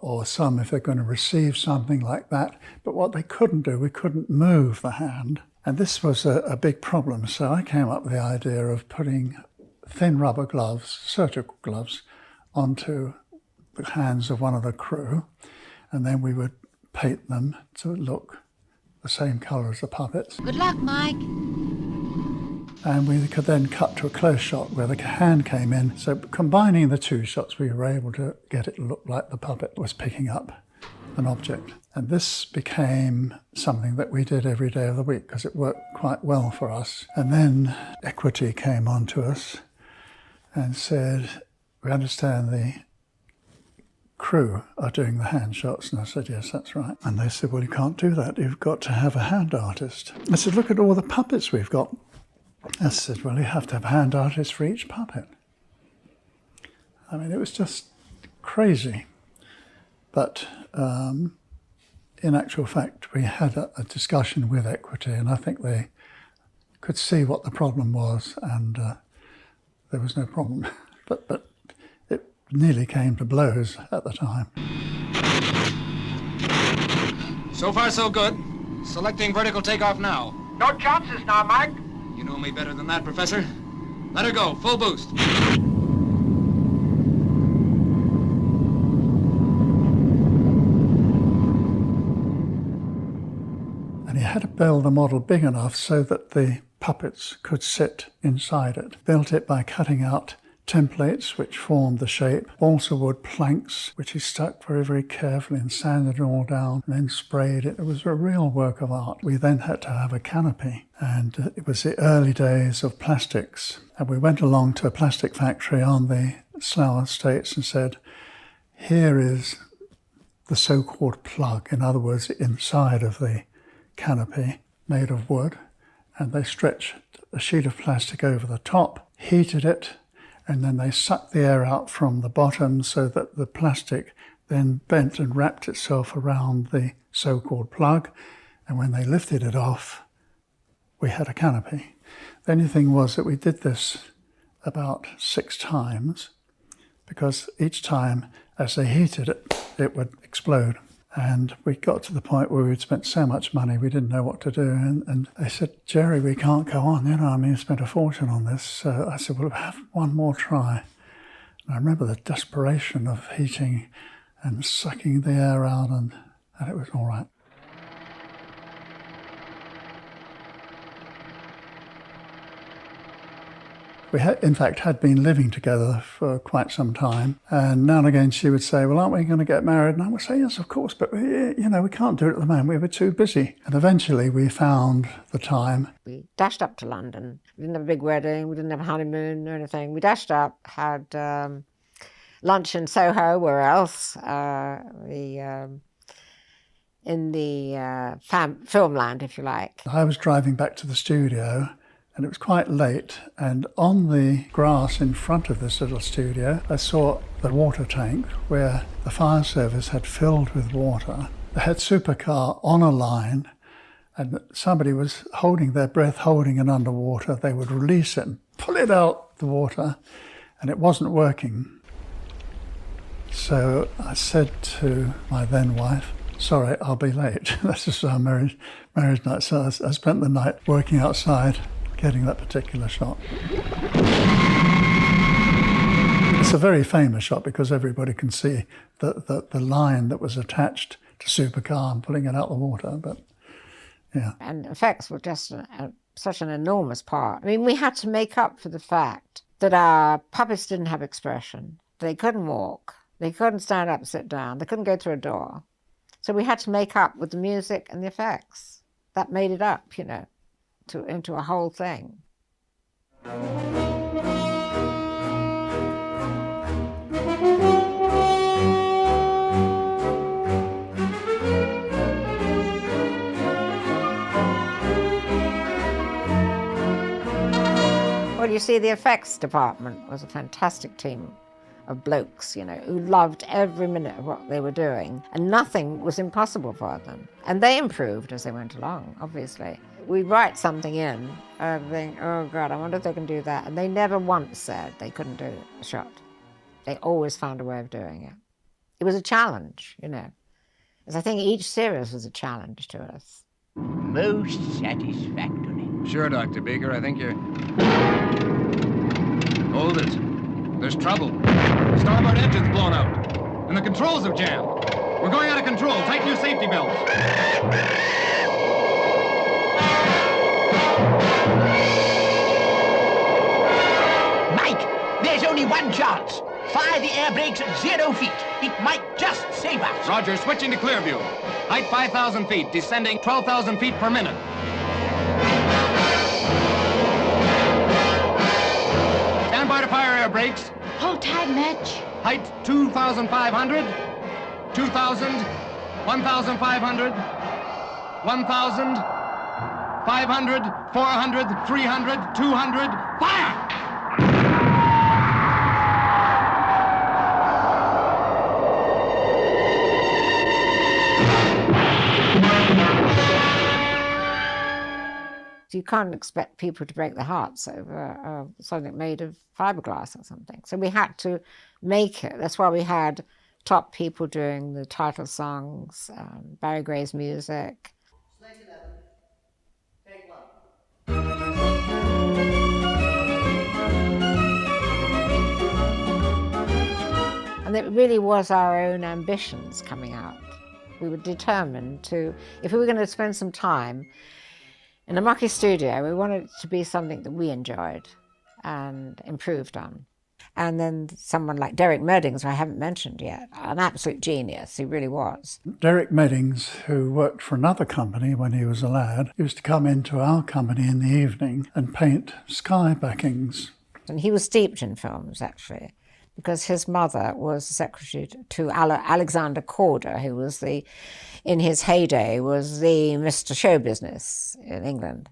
or some if they're going to receive something like that. But what they couldn't do, we couldn't move the hand. And this was a big problem. So I came up with the idea of putting thin rubber gloves, surgical gloves, onto the hands of one of the crew. And then we would paint them to look the same colour as the puppets. Good luck, Mike. And we could then cut to a close shot where the hand came in. So combining the two shots, we were able to get it look like the puppet was picking up an object. And this became something that we did every day of the week because it worked quite well for us. And then Equity came on to us and said, we understand the crew are doing the hand shots. And I said, yes, that's right. And they said, well, you can't do that. You've got to have a hand artist. I said, look at all the puppets we've got. I said, well, you have to have a hand artist for each puppet. I mean, it was just crazy. But in actual fact, we had a discussion with Equity, and I think they could see what the problem was, and there was no problem. But it nearly came to blows at the time. So far, so good. Selecting vertical takeoff now. No chances now, Mike. You know me better than that, Professor. Let her go, full boost. And he had to build the model big enough so that the puppets could sit inside it. Built it by cutting out templates which formed the shape, balsa wood planks which he stuck very, very carefully and sanded it all down and then sprayed it. It was a real work of art. We then had to have a canopy, and it was the early days of plastics. And we went along to a plastic factory on the Slough Estates and said, here is the so-called plug, in other words, inside of the canopy made of wood, and they stretched a sheet of plastic over the top, heated it, and then they sucked the air out from the bottom so that the plastic then bent and wrapped itself around the so-called plug. And when they lifted it off, we had a canopy. The only thing was that we did this about 6 times, because each time as they heated it, it would explode. And we got to the point where we'd spent so much money, we didn't know what to do. And they said, Gerry, we can't go on. You know, I mean, we spent a fortune on this. So I said, well, have one more try. And I remember the desperation of heating and sucking the air out, and it was all right. We in fact had been living together for quite some time, and now and again she would say, well, aren't we going to get married? And I would say, yes, of course, but we can't do it at the moment. We were too busy. And eventually we found the time. We dashed up to London. We didn't have a big wedding. We didn't have a honeymoon or anything. We dashed up, had lunch in Soho, where else? In the filmland, if you like. I was driving back to the studio, and it was quite late, and on the grass in front of this little studio, I saw the water tank where the fire service had filled with water. They had Supercar on a line, and somebody was holding their breath, holding it underwater. They would release it and pull it out the water, and it wasn't working. So I said to my then wife, sorry, I'll be late. This is our marriage night. So I spent the night working outside, getting that particular shot. It's a very famous shot because everybody can see the line that was attached to Supercar and pulling it out the water. But yeah. And effects were just such an enormous part. I mean, we had to make up for the fact that our puppets didn't have expression. They couldn't walk. They couldn't stand up and sit down. They couldn't go through a door. So we had to make up with the music and the effects. That made it up, into a whole thing. Well, you see, the effects department was a fantastic team of blokes, who loved every minute of what they were doing, and nothing was impossible for them. And they improved as they went along, obviously. We'd write something in and think, oh God, I wonder if they can do that. And they never once said they couldn't do a shot. They always found a way of doing it. It was a challenge, As I think each series was a challenge to us. Most satisfactory. Sure, Dr. Baker, I think you're... Hold it. There's trouble. The starboard engine's blown out, and the controls have jammed. We're going out of control. Tighten your safety belts. Mike, there's only one chance. Fire the air brakes at 0 feet. It might just save us. Roger, switching to clear view. Height 5,000 feet, descending 12,000 feet per minute. Stand by to fire air brakes. Hold tight, Mitch. Height 2,500, 2,000, 1,500, 1,000, 500, 400, 300, 200, fire! You can't expect people to break their hearts over something made of fiberglass or something. So we had to make it. That's why we had top people doing the title songs, Barry Gray's music. And it really was our own ambitions coming out. We were determined to, if we were going to spend some time in a mucky studio, we wanted it to be something that we enjoyed and improved on. And then someone like Derek Meddings, who I haven't mentioned yet, an absolute genius, he really was. Derek Meddings, who worked for another company when he was a lad, used to come into our company in the evening and paint sky backings. And he was steeped in films, actually, because his mother was the secretary to Alexander Corder, who was in his heyday, was the Mr. Show Business in England.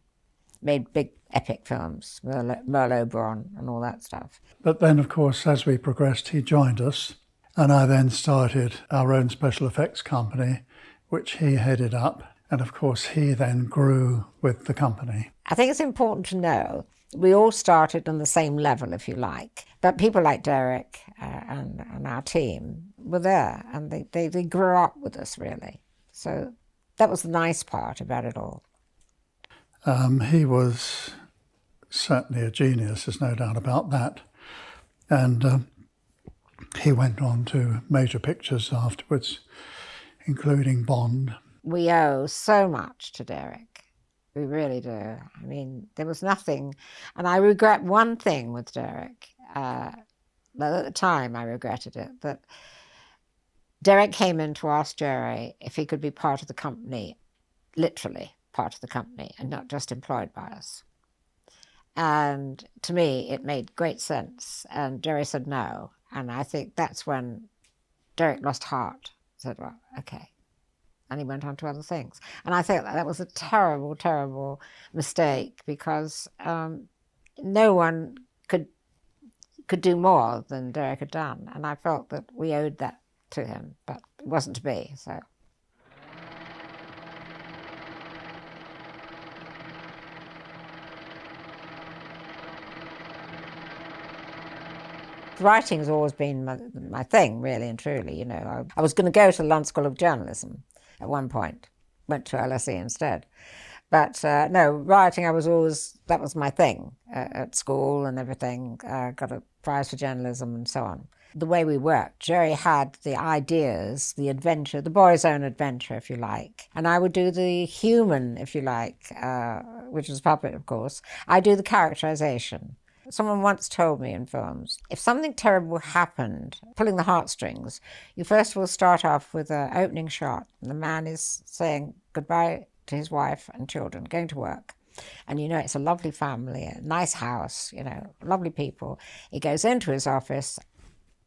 Made big epic films, Merlot Braun and all that stuff. But then, of course, as we progressed, he joined us, and I then started our own special effects company, which he headed up, and of course he then grew with the company. I think it's important to know we all started on the same level, if you like, but people like Derek and our team were there, and they grew up with us, really. So that was the nice part about it all. He was certainly a genius, there's no doubt about that. And he went on to major pictures afterwards, including Bond. We owe so much to Derek. We really do. I mean, there was nothing, and I regret one thing with Derek. Well, at the time I regretted it, that Derek came in to ask Gerry if he could be part of the company, literally part of the company, and not just employed by us. And to me, it made great sense. And Gerry said no. And I think that's when Derek lost heart. Said, well, okay. And he went on to other things. And I think that was a terrible, terrible mistake, because no one could do more than Derek had done. And I felt that we owed that to him, but it wasn't to be, so. Writing's always been my thing, really and truly, you know. I was going to go to the London School of Journalism at one point, went to LSE instead. But no, writing, that was my thing at school and everything. Got a prize for journalism and so on. The way we worked, Gerry had the ideas, the adventure, the boy's own adventure, if you like. And I would do the human, if you like, which was puppet, of course. I do the characterization. Someone once told me in films, if something terrible happened, pulling the heartstrings, you first of all start off with an opening shot. And the man is saying goodbye to his wife and children, going to work. And you know it's a lovely family, a nice house, you know, lovely people. He goes into his office,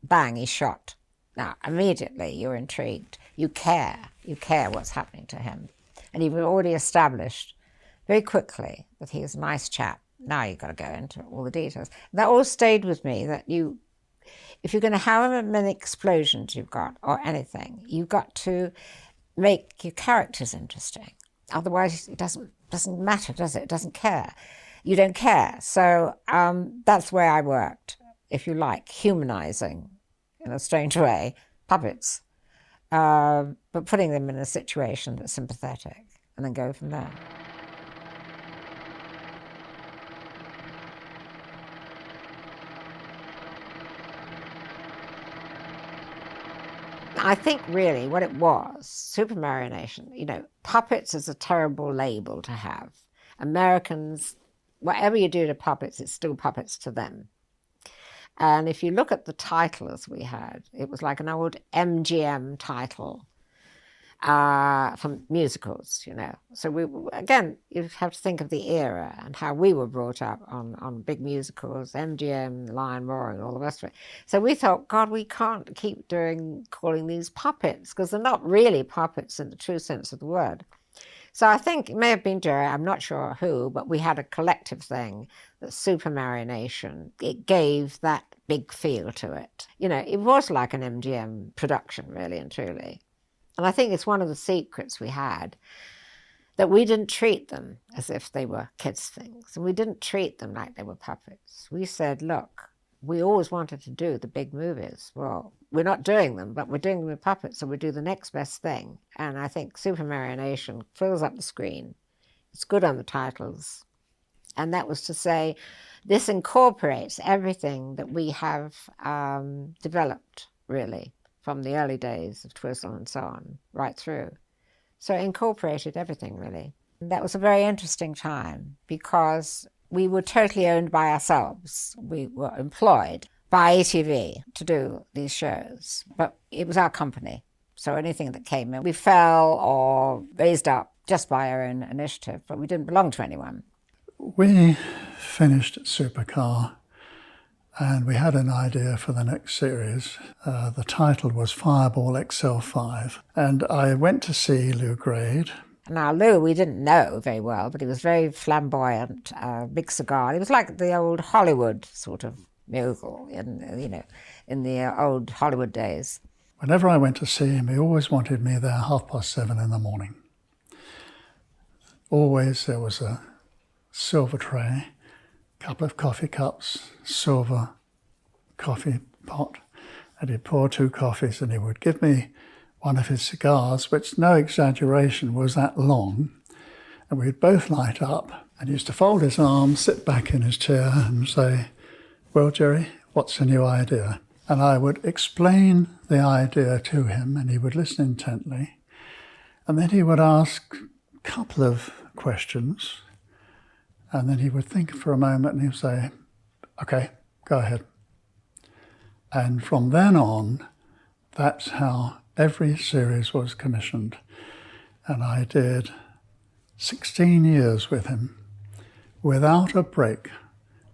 bang, he's shot. Now, immediately you're intrigued. You care what's happening to him. And you've already established very quickly that he's a nice chap. Now you've got to go into all the details. That all stayed with me, that if you're going to have many explosions you've got, or anything, you've got to make your characters interesting. Otherwise, it doesn't matter, does it? It doesn't care. You don't care. So that's where I worked, if you like, humanizing, in a strange way, puppets, but putting them in a situation that's sympathetic, and then go from there. I think really what it was, Supermarionation, you know, puppets is a terrible label to have. Americans, whatever you do to puppets, it's still puppets to them. And if you look at the titles we had, it was like an old MGM title from musicals, you know. So again, you have to think of the era and how we were brought up on big musicals, MGM, Lion Roaring, all the rest of it. So we thought, God, we can't keep calling these puppets, because they're not really puppets in the true sense of the word. So I think it may have been Gerry, I'm not sure who, but we had a collective thing, that Supermarionation, it gave that big feel to it. You know, it was like an MGM production, really and truly. And I think it's one of the secrets we had, that we didn't treat them as if they were kids' things. And we didn't treat them like they were puppets. We said, look, we always wanted to do the big movies. Well, we're not doing them, but we're doing them with puppets, so we do the next best thing. And I think Supermarionation fills up the screen. It's good on the titles. And that was to say, this incorporates everything that we have developed, really, from the early days of Twizzle and so on, right through. So it incorporated everything, really. And that was a very interesting time, because we were totally owned by ourselves. We were employed by ATV to do these shows, but it was our company. So anything that came in, we fell or raised up just by our own initiative, but we didn't belong to anyone. We finished Supercar, and we had an idea for the next series. The title was Fireball XL5. And I went to see Lou Grade. Now, Lou, we didn't know very well, but he was very flamboyant, big cigar. He was like the old Hollywood sort of mogul in the old Hollywood days. Whenever I went to see him, he always wanted me there 7:30 in the morning. Always there was a silver tray, couple of coffee cups, silver coffee pot, and he'd pour 2 coffees, and he would give me one of his cigars, which, no exaggeration, was that long, and we'd both light up, and he used to fold his arms, sit back in his chair and say, well, Gerry, what's the new idea? And I would explain the idea to him, and he would listen intently, and then he would ask couple of questions, and then he would think for a moment and he would say, okay, go ahead. And from then on, that's how every series was commissioned. And I did 16 years with him without a break.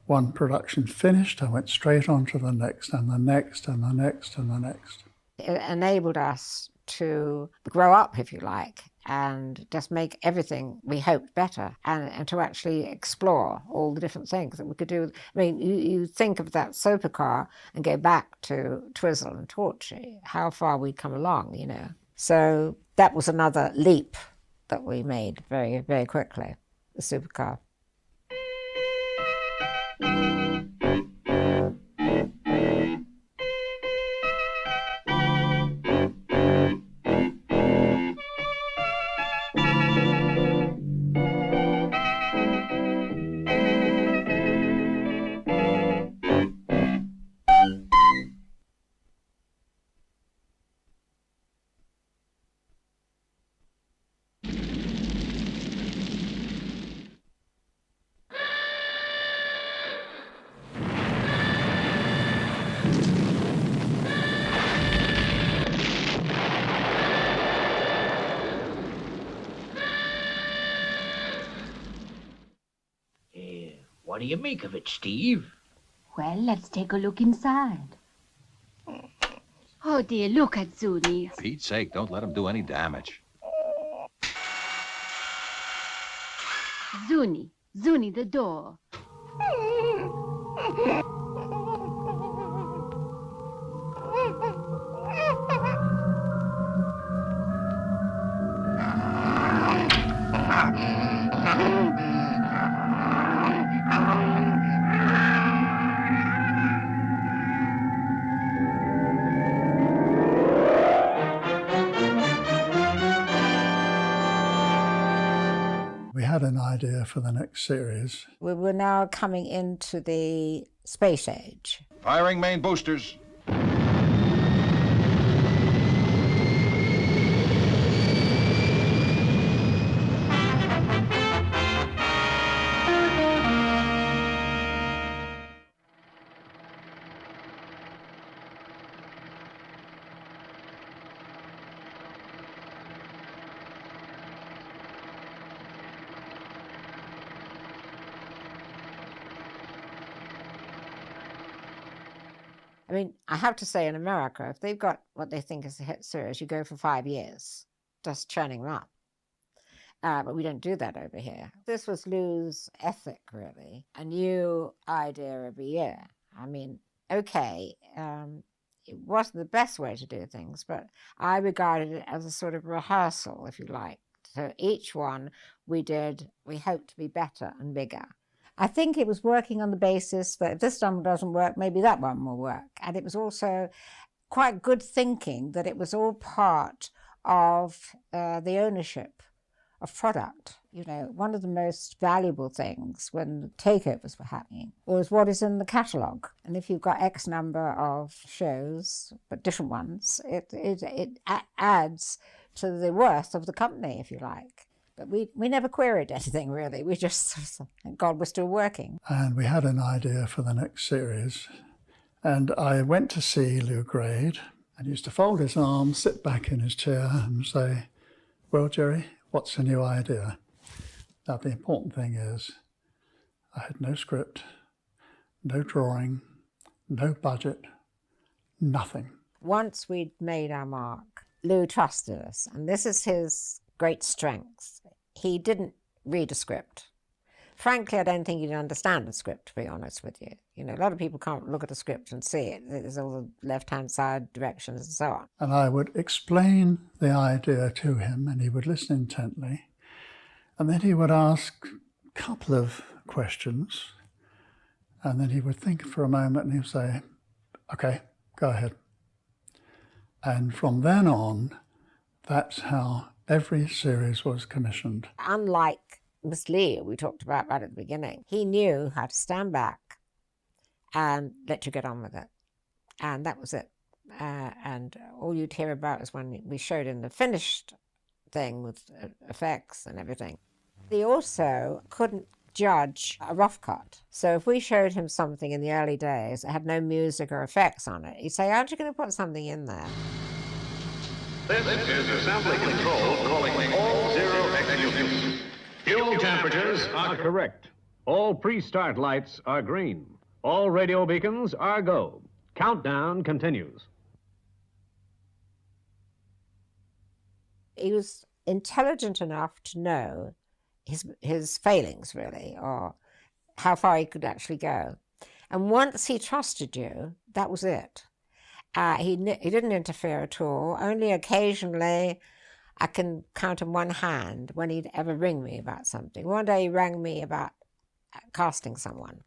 One production finished, I went straight on to the next and the next and the next and the next. It enabled us to grow up, if you like, and just make everything we hoped better, and to actually explore all the different things that we could do. I mean, you think of that Supercar and go back to Twizzle and Torchy, how far we'd come along, you know. So that was another leap that we made very, very quickly, the Supercar. What do you make of it, Steve? Well, let's take a look inside. Oh, dear, look at Zuni. For Pete's sake, don't let him do any damage. Zuni, the door. We had an idea for the next series. We were now coming into the space age. Firing main boosters. I mean, I have to say in America, if they've got what they think is a hit series, you go for 5 years, just churning them up. But we don't do that over here. This was Lou's ethic, really. A new idea every year. I mean, okay, it wasn't the best way to do things, but I regarded it as a sort of rehearsal, if you like. So each one we hoped to be better and bigger. I think it was working on the basis that if this one doesn't work, maybe that one will work. And it was also quite good thinking that it was all part of the ownership of product. You know, one of the most valuable things when takeovers were happening was what is in the catalogue. And if you've got X number of shows, but different ones, it adds to the worth of the company, if you like. But we never queried anything, really. We just, thank God we're still working. And we had an idea for the next series. And I went to see Lou Grade, and he used to fold his arms, sit back in his chair and say, well, Gerry, what's a new idea? Now, the important thing is I had no script, no drawing, no budget, nothing. Once we'd made our mark, Lou trusted us, and this is his great strength. He didn't read a script. Frankly, I don't think he'd understand a script, to be honest with you. You know, a lot of people can't look at a script and see it. There's all the left-hand side directions and so on. And I would explain the idea to him, and he would listen intently. And then he would ask a couple of questions, and then he would think for a moment and he would say, okay, go ahead. And from then on, that's how every series was commissioned. Unlike Miss Lee, we talked about right at the beginning, he knew how to stand back and let you get on with it. And that was it. And all you'd hear about is when we showed him the finished thing with effects and everything. He also couldn't judge a rough cut. So if we showed him something in the early days that had no music or effects on it, he'd say, aren't you going to put something in there? This is assembly control calling all zero executives. Fuel temperatures are correct. All pre-start lights are green. All radio beacons are go. Countdown continues. He was intelligent enough to know his failings, really, or how far he could actually go. And once he trusted you, that was it. He didn't interfere at all. Only occasionally, I can count on one hand when he'd ever ring me about something. One day he rang me about casting someone.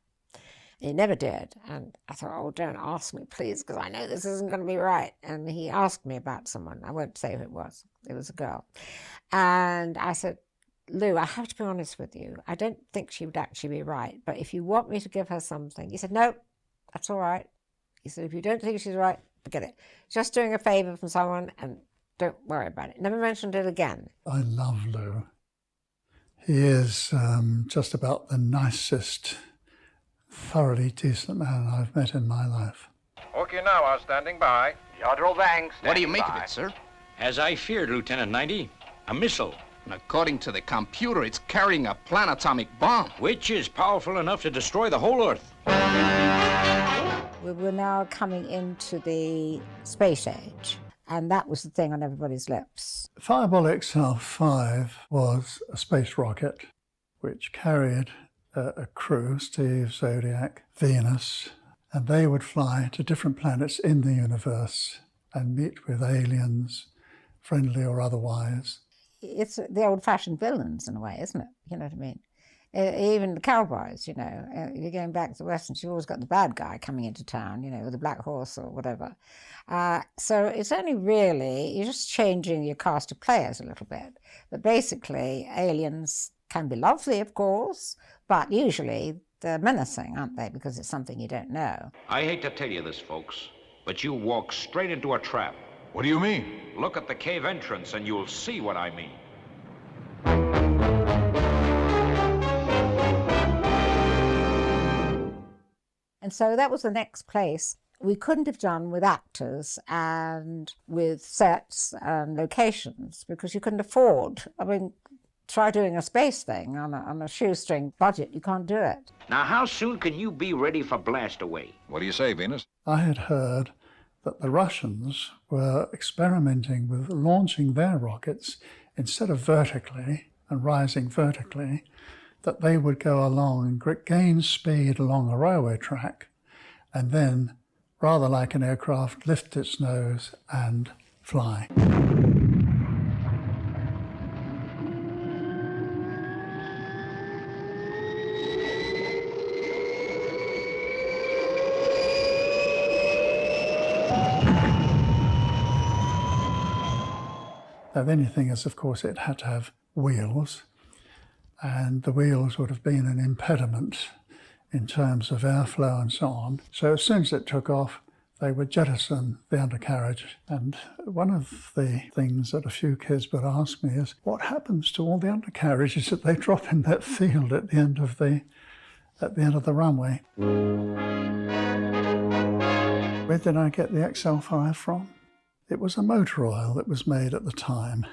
He never did. And I thought, oh, don't ask me, please, because I know this isn't going to be right. And he asked me about someone. I won't say who it was. It was a girl. And I said, Lou, I have to be honest with you. I don't think she would actually be right. But if you want me to give her something, he said, no, that's all right. He said, if you don't think she's right, forget it. Just doing a favor from someone and don't worry about it. Never mentioned it again. I love Lou. He is just about the nicest, thoroughly decent man I've met in my life. Okinawa standing by. Yadro Vang What do you make of it, sir? As I feared, Lieutenant 90, a missile. And according to the computer, it's carrying a planetomic bomb. Which is powerful enough to destroy the whole Earth. We were now coming into the space age, and that was the thing on everybody's lips. Fireball XL5 was a space rocket which carried a crew, Steve, Zodiac, Venus, and they would fly to different planets in the universe and meet with aliens, friendly or otherwise. It's the old-fashioned villains in a way, isn't it? You know what I mean? Even the cowboys, you know, you're going back to the Westerns, you've always got the bad guy coming into town, you know, with a black horse or whatever. So it's only really, you're just changing your cast of players a little bit. But basically, aliens can be lovely, of course, but usually they're menacing, aren't they? Because it's something you don't know. I hate to tell you this, folks, but you walk straight into a trap. What do you mean? Look at the cave entrance and you'll see what I mean. And so that was the next place we couldn't have done with actors and with sets and locations because you couldn't afford. I mean, try doing a space thing on a shoestring budget, you can't do it. Now, how soon can you be ready for blast away? What do you say, Venus? I had heard that the Russians were experimenting with launching their rockets instead of vertically and rising vertically, that they would go along and gain speed along a railway track and then, rather like an aircraft, lift its nose and fly. Now, the only thing is, of course, it had to have wheels, and the wheels would have been an impediment in terms of airflow and so on. So as soon as it took off, they would jettison the undercarriage. And one of the things that a few kids would ask me is, what happens to all the undercarriages that they drop in that field at the end of the runway? Where did I get the XL5 from? It was a motor oil that was made at the time.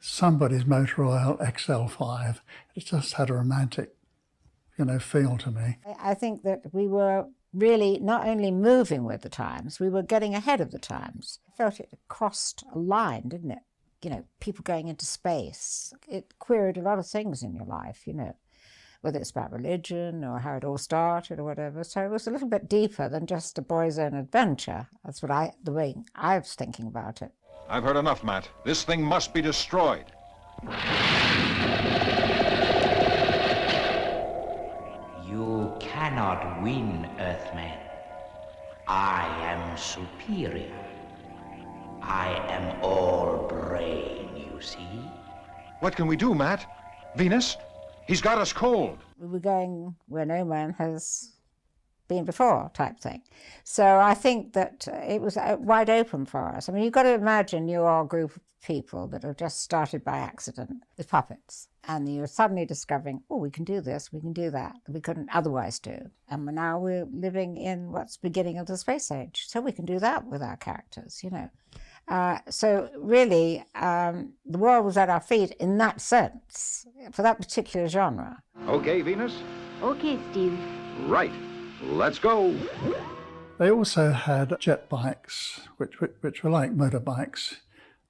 Somebody's motor oil XL5. It just had a romantic, feel to me. I think that we were really not only moving with the times, we were getting ahead of the times. I felt it crossed a line, didn't it? People going into space. It queried a lot of things in your life, whether it's about religion or how it all started or whatever. So it was a little bit deeper than just a boy's own adventure. That's the way I was thinking about it. I've heard enough, Matt. This thing must be destroyed. You cannot win, Earthman. I am superior. I am all brain, you see? What can we do, Matt? Venus? He's got us cold. We were going where no man has been before type thing. So I think that it was wide open for us. I mean, you've got to imagine you are a group of people that have just started by accident with puppets, and you're suddenly discovering, oh, we can do this, we can do that we couldn't otherwise do. And now we're living in what's beginning of the space age, so we can do that with our characters, you know. So really, the world was at our feet in that sense, for that particular genre. Okay, Venus? Okay, Steve. Right. Let's go. They also had jet bikes, which were like motorbikes,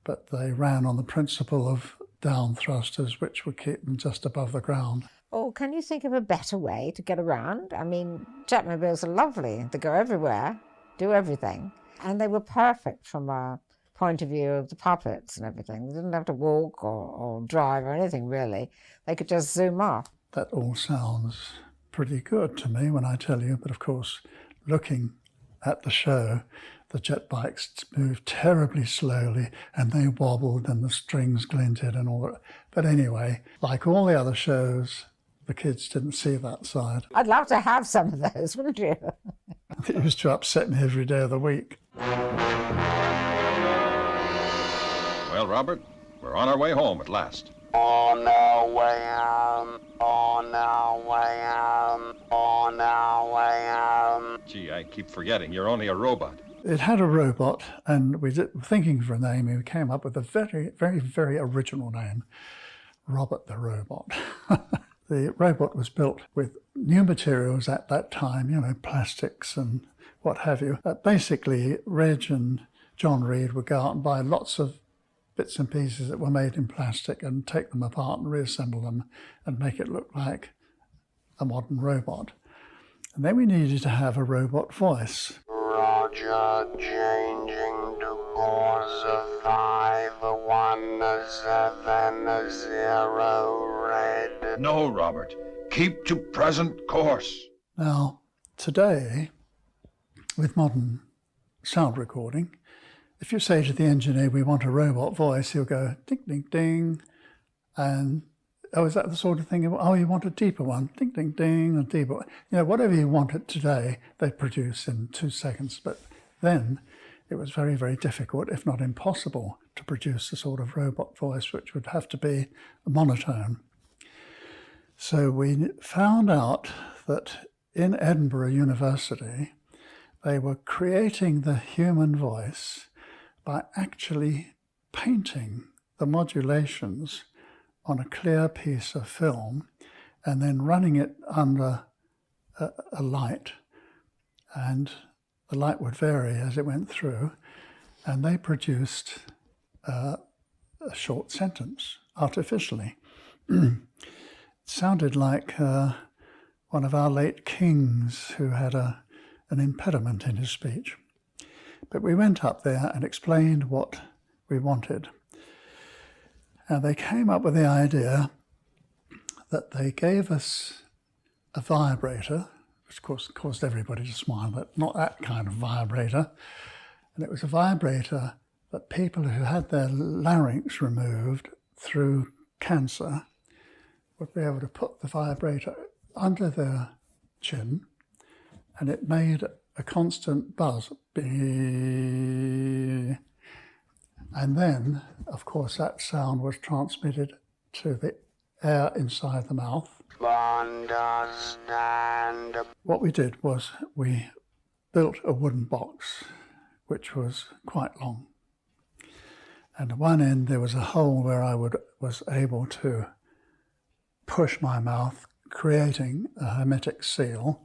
but they ran on the principle of down thrusters, which would keep them just above the ground. Oh, can you think of a better way to get around? I mean, jetmobiles are lovely. They go everywhere, do everything. And they were perfect from a point of view of the puppets and everything. They didn't have to walk or drive or anything, really. They could just zoom off. That all sounds pretty good to me when I tell you, but of course, looking at the show, the jet bikes moved terribly slowly and they wobbled and the strings glinted and all that. But anyway, like all the other shows, the kids didn't see that side. I'd love to have some of those, wouldn't you? It used to upset me every day of the week. Well, Robert, we're on our way home at last. On our way home, on our way home, on our way home. Gee, I keep forgetting. You're only a robot. It had a robot, and we did, thinking for a name, we came up with a very, very, very original name, Robert the Robot. The robot was built with new materials at that time, you know, plastics and what have you. Basically, Reg and John Reed would go out and buy lots of bits and pieces that were made in plastic and take them apart and reassemble them and make it look like a modern robot. And then we needed to have a robot voice. Roger, changing to course of 517 red. No, Robert. Keep to present course. Now, today, with modern sound recording, if you say to the engineer, we want a robot voice, he'll go ding, ding, ding. And, oh, is that the sort of thing? Oh, you want a deeper one? Ding, ding, ding, a deeper one. You know, whatever you wanted today, they produce in 2 seconds. But then it was very, very difficult, if not impossible, to produce the sort of robot voice which would have to be a monotone. So we found out that in Edinburgh University, they were creating the human voice by actually painting the modulations on a clear piece of film and then running it under a light, and the light would vary as it went through, and they produced a short sentence artificially. It sounded like one of our late kings who had an impediment in his speech. But we went up there and explained what we wanted. And they came up with the idea that they gave us a vibrator, which of course caused everybody to smile, but not that kind of vibrator. And it was a vibrator that people who had their larynx removed through cancer would be able to put the vibrator under their chin, and it made a constant buzz. And then, of course, that sound was transmitted to the air inside the mouth. Understand. What we did was we built a wooden box, which was quite long. And at one end there was a hole where I was able to push my mouth, creating a hermetic seal.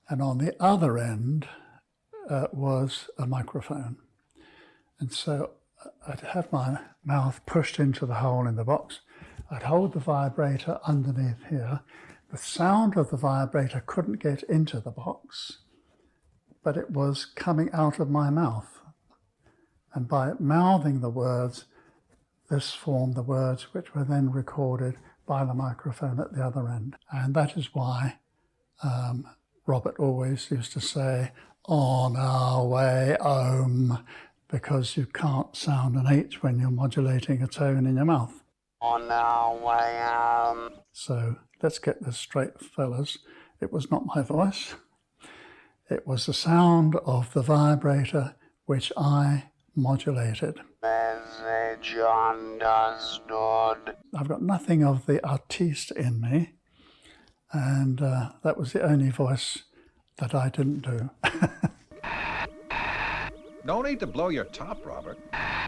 And on the other end was a microphone. And so I'd have my mouth pushed into the hole in the box. I'd hold the vibrator underneath here. The sound of the vibrator couldn't get into the box, but it was coming out of my mouth. And by mouthing the words, this formed the words which were then recorded by the microphone at the other end. And that is why Robert always used to say, on our way home, because you can't sound an H when you're modulating a tone in your mouth. On our way home. So let's get this straight, fellas. It was not my voice. It was the sound of the vibrator which I modulated. Message understood. I've got nothing of the artiste in me, and that was the only voice that I didn't do. No need to blow your top, Robert.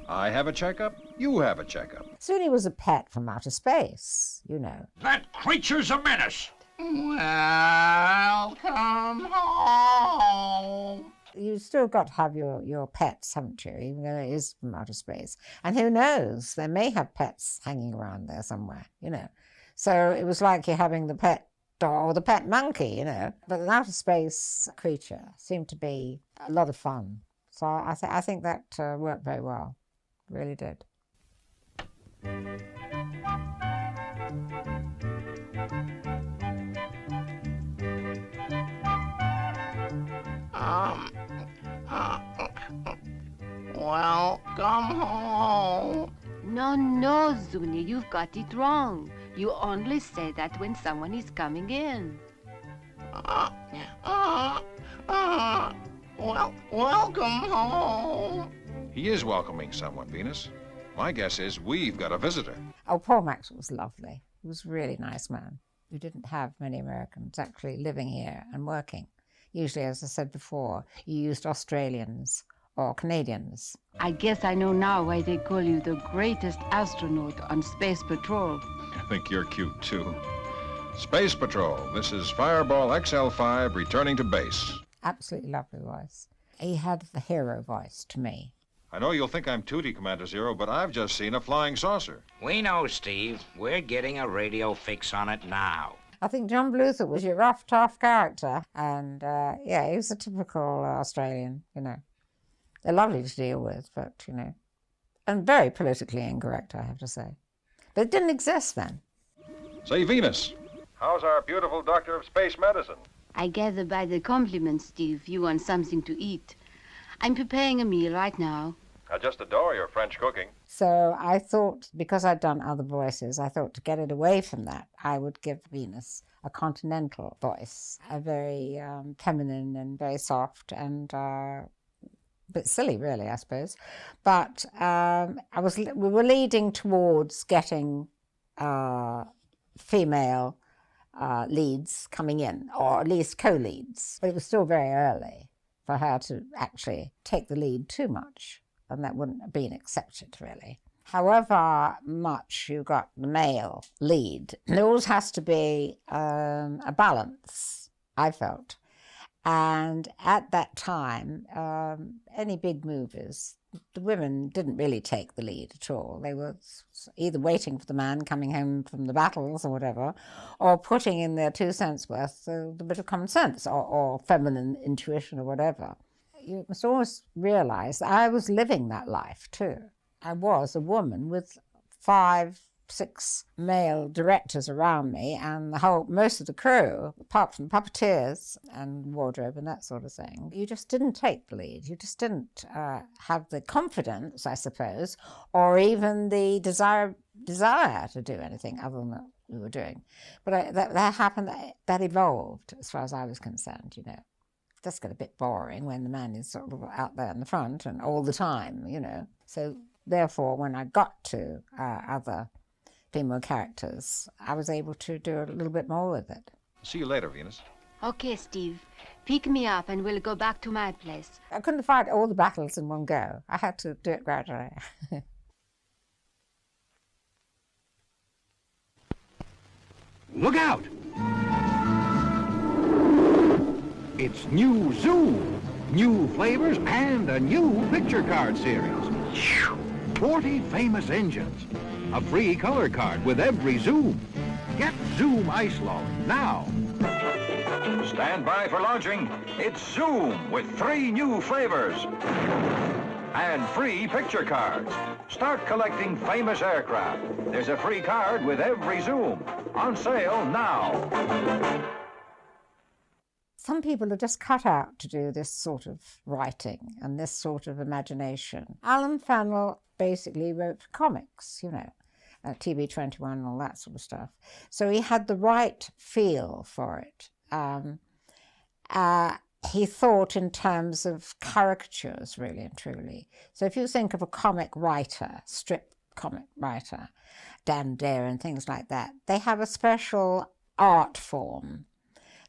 I have a checkup, you have a checkup. Soon he was a pet from outer space, you know. That creature's a menace. Welcome home. You still got to have your pets, haven't you, even though it is from outer space. And who knows, they may have pets hanging around there somewhere, you know. So it was like you're having the pet dog or the pet monkey, you know. But an outer space creature seemed to be a lot of fun. So I think that worked very well, really did. Welcome home. No, Zuni, you've got it wrong. You only say that when someone is coming in. Welcome home. He is welcoming someone, Venus. My guess is we've got a visitor. Oh, Paul Maxwell was lovely. He was a really nice man. We didn't have many Americans actually living here and working. Usually, as I said before, you used Australians or Canadians. I guess I know now why they call you the greatest astronaut on Space Patrol. I think you're cute, too. Space Patrol, this is Fireball XL5 returning to base. Absolutely lovely voice. He had the hero voice to me. I know you'll think I'm tooty, Commander Zero, but I've just seen a flying saucer. We know, Steve. We're getting a radio fix on it now. I think John Bluether was your rough, tough character. And, yeah, he was a typical Australian, you know. They're lovely to deal with, but, you know, and very politically incorrect, I have to say. But it didn't exist then. Say, Venus, how's our beautiful doctor of space medicine? I gather by the compliments, Steve, you want something to eat. I'm preparing a meal right now. I just adore your French cooking. So I thought, because I'd done other voices, I thought to get it away from that, I would give Venus a continental voice, a very feminine and very soft and a bit silly, really, I suppose. But we were leading towards getting female leads coming in, or at least co-leads. But it was still very early for her to actually take the lead too much, and that wouldn't have been accepted, really. However much you got the male lead, there always has to be a balance, I felt. And at that time, any big movies, the women didn't really take the lead at all. They were either waiting for the man coming home from the battles or whatever, or putting in their 2 cents worth, the bit of common sense or feminine intuition or whatever. You must always realize that I was living that life too. I was a woman with 5, 6 male directors around me, and most of the crew, apart from puppeteers and wardrobe and that sort of thing. You just didn't take the lead. You just didn't have the confidence, I suppose, or even the desire to do anything other than what we were doing. But that happened, that evolved as far as I was concerned, you know. It does get a bit boring when the man is sort of out there in the front and all the time, you know. So therefore, when I got to other female characters, I was able to do a little bit more with it. See you later, Venus. Okay, Steve. Pick me up and we'll go back to my place. I couldn't fight all the battles in one go. I had to do it gradually. Look out! It's new Zoom. New flavors and a new picture card series. 40 famous engines. A free color card with every Zoom. Get Zoom Ice Lolly now. Stand by for launching. It's Zoom with 3 new flavors. And free picture cards. Start collecting famous aircraft. There's a free card with every Zoom. On sale now. Some people are just cut out to do this sort of writing and this sort of imagination. Alan Fennell basically wrote comics, you know, TB21 and all that sort of stuff. So he had the right feel for it. He thought in terms of caricatures, really and truly. So if you think of a comic writer, strip comic writer, Dan Dare and things like that, they have a special art form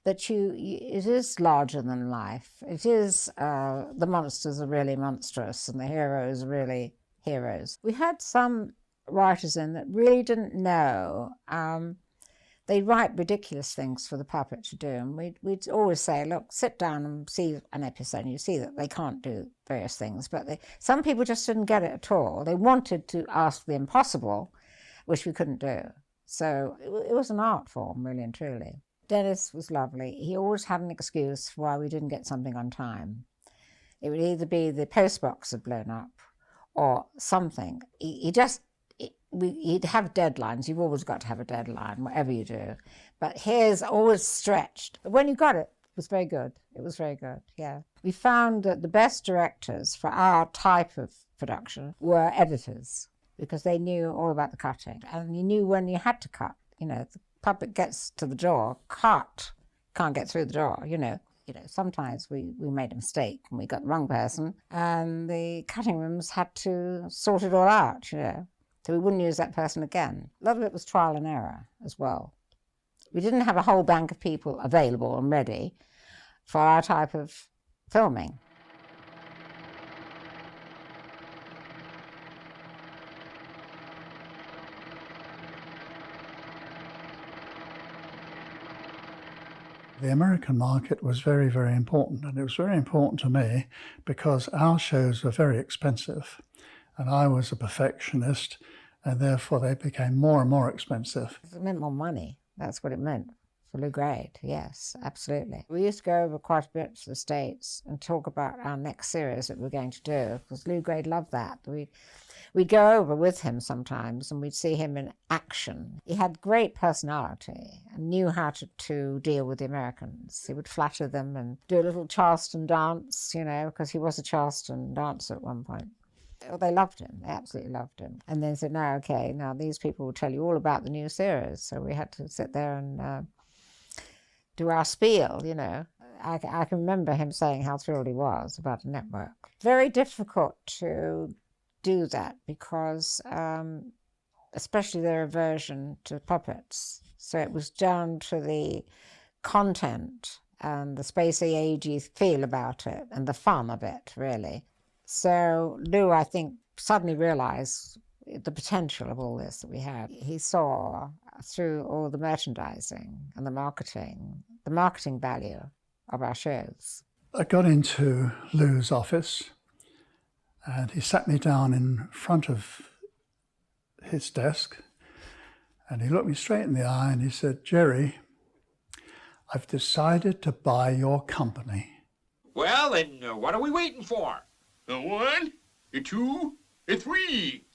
that it is larger than life. It is, the monsters are really monstrous and the heroes are really heroes. We had some writers in that really didn't know. They write ridiculous things for the puppet to do, and we'd always say, look, sit down and see an episode, and you see that they can't do various things, but some people just didn't get it at all. They wanted to ask the impossible, which we couldn't do. So it was an art form, really and truly. Dennis was lovely. He always had an excuse for why we didn't get something on time. It would either be the postbox had blown up or something. He'd have deadlines. You've always got to have a deadline, whatever you do. But his always stretched. But when you got it, it was very good. It was very good, yeah. We found that the best directors for our type of production were editors, because they knew all about the cutting. And you knew when you had to cut. You know, the puppet gets to the door, cut, can't get through the door, you know. Sometimes we made a mistake and we got the wrong person, and the cutting rooms had to sort it all out, you know. So we wouldn't use that person again. A lot of it was trial and error as well. We didn't have a whole bank of people available and ready for our type of filming. The American market was very, very important, and it was very important to me because our shows were very expensive, and I was a perfectionist, and therefore they became more and more expensive. It meant more money. That's what it meant for Lou Grade, yes, absolutely. We used to go over quite a bit to the States and talk about our next series that we were going to do, because Lou Grade loved that. We'd go over with him sometimes and we'd see him in action. He had great personality and knew how to deal with the Americans. He would flatter them and do a little Charleston dance, you know, because he was a Charleston dancer at one point. They loved him. They absolutely loved him. And then said, no, okay, now these people will tell you all about the new series. So we had to sit there and do our spiel, you know. I can remember him saying how thrilled he was about the network. Very difficult to do that because especially their aversion to puppets. So it was down to the content and the spacey, agey feel about it and the fun of it, really. So Lou, I think, suddenly realized the potential of all this that we had. He saw through all the merchandising and the marketing value of our shows. I got into Lou's office and he sat me down in front of his desk and he looked me straight in the eye and he said, Gerry, I've decided to buy your company. Well, then what are we waiting for? A 1, a 2, a 3.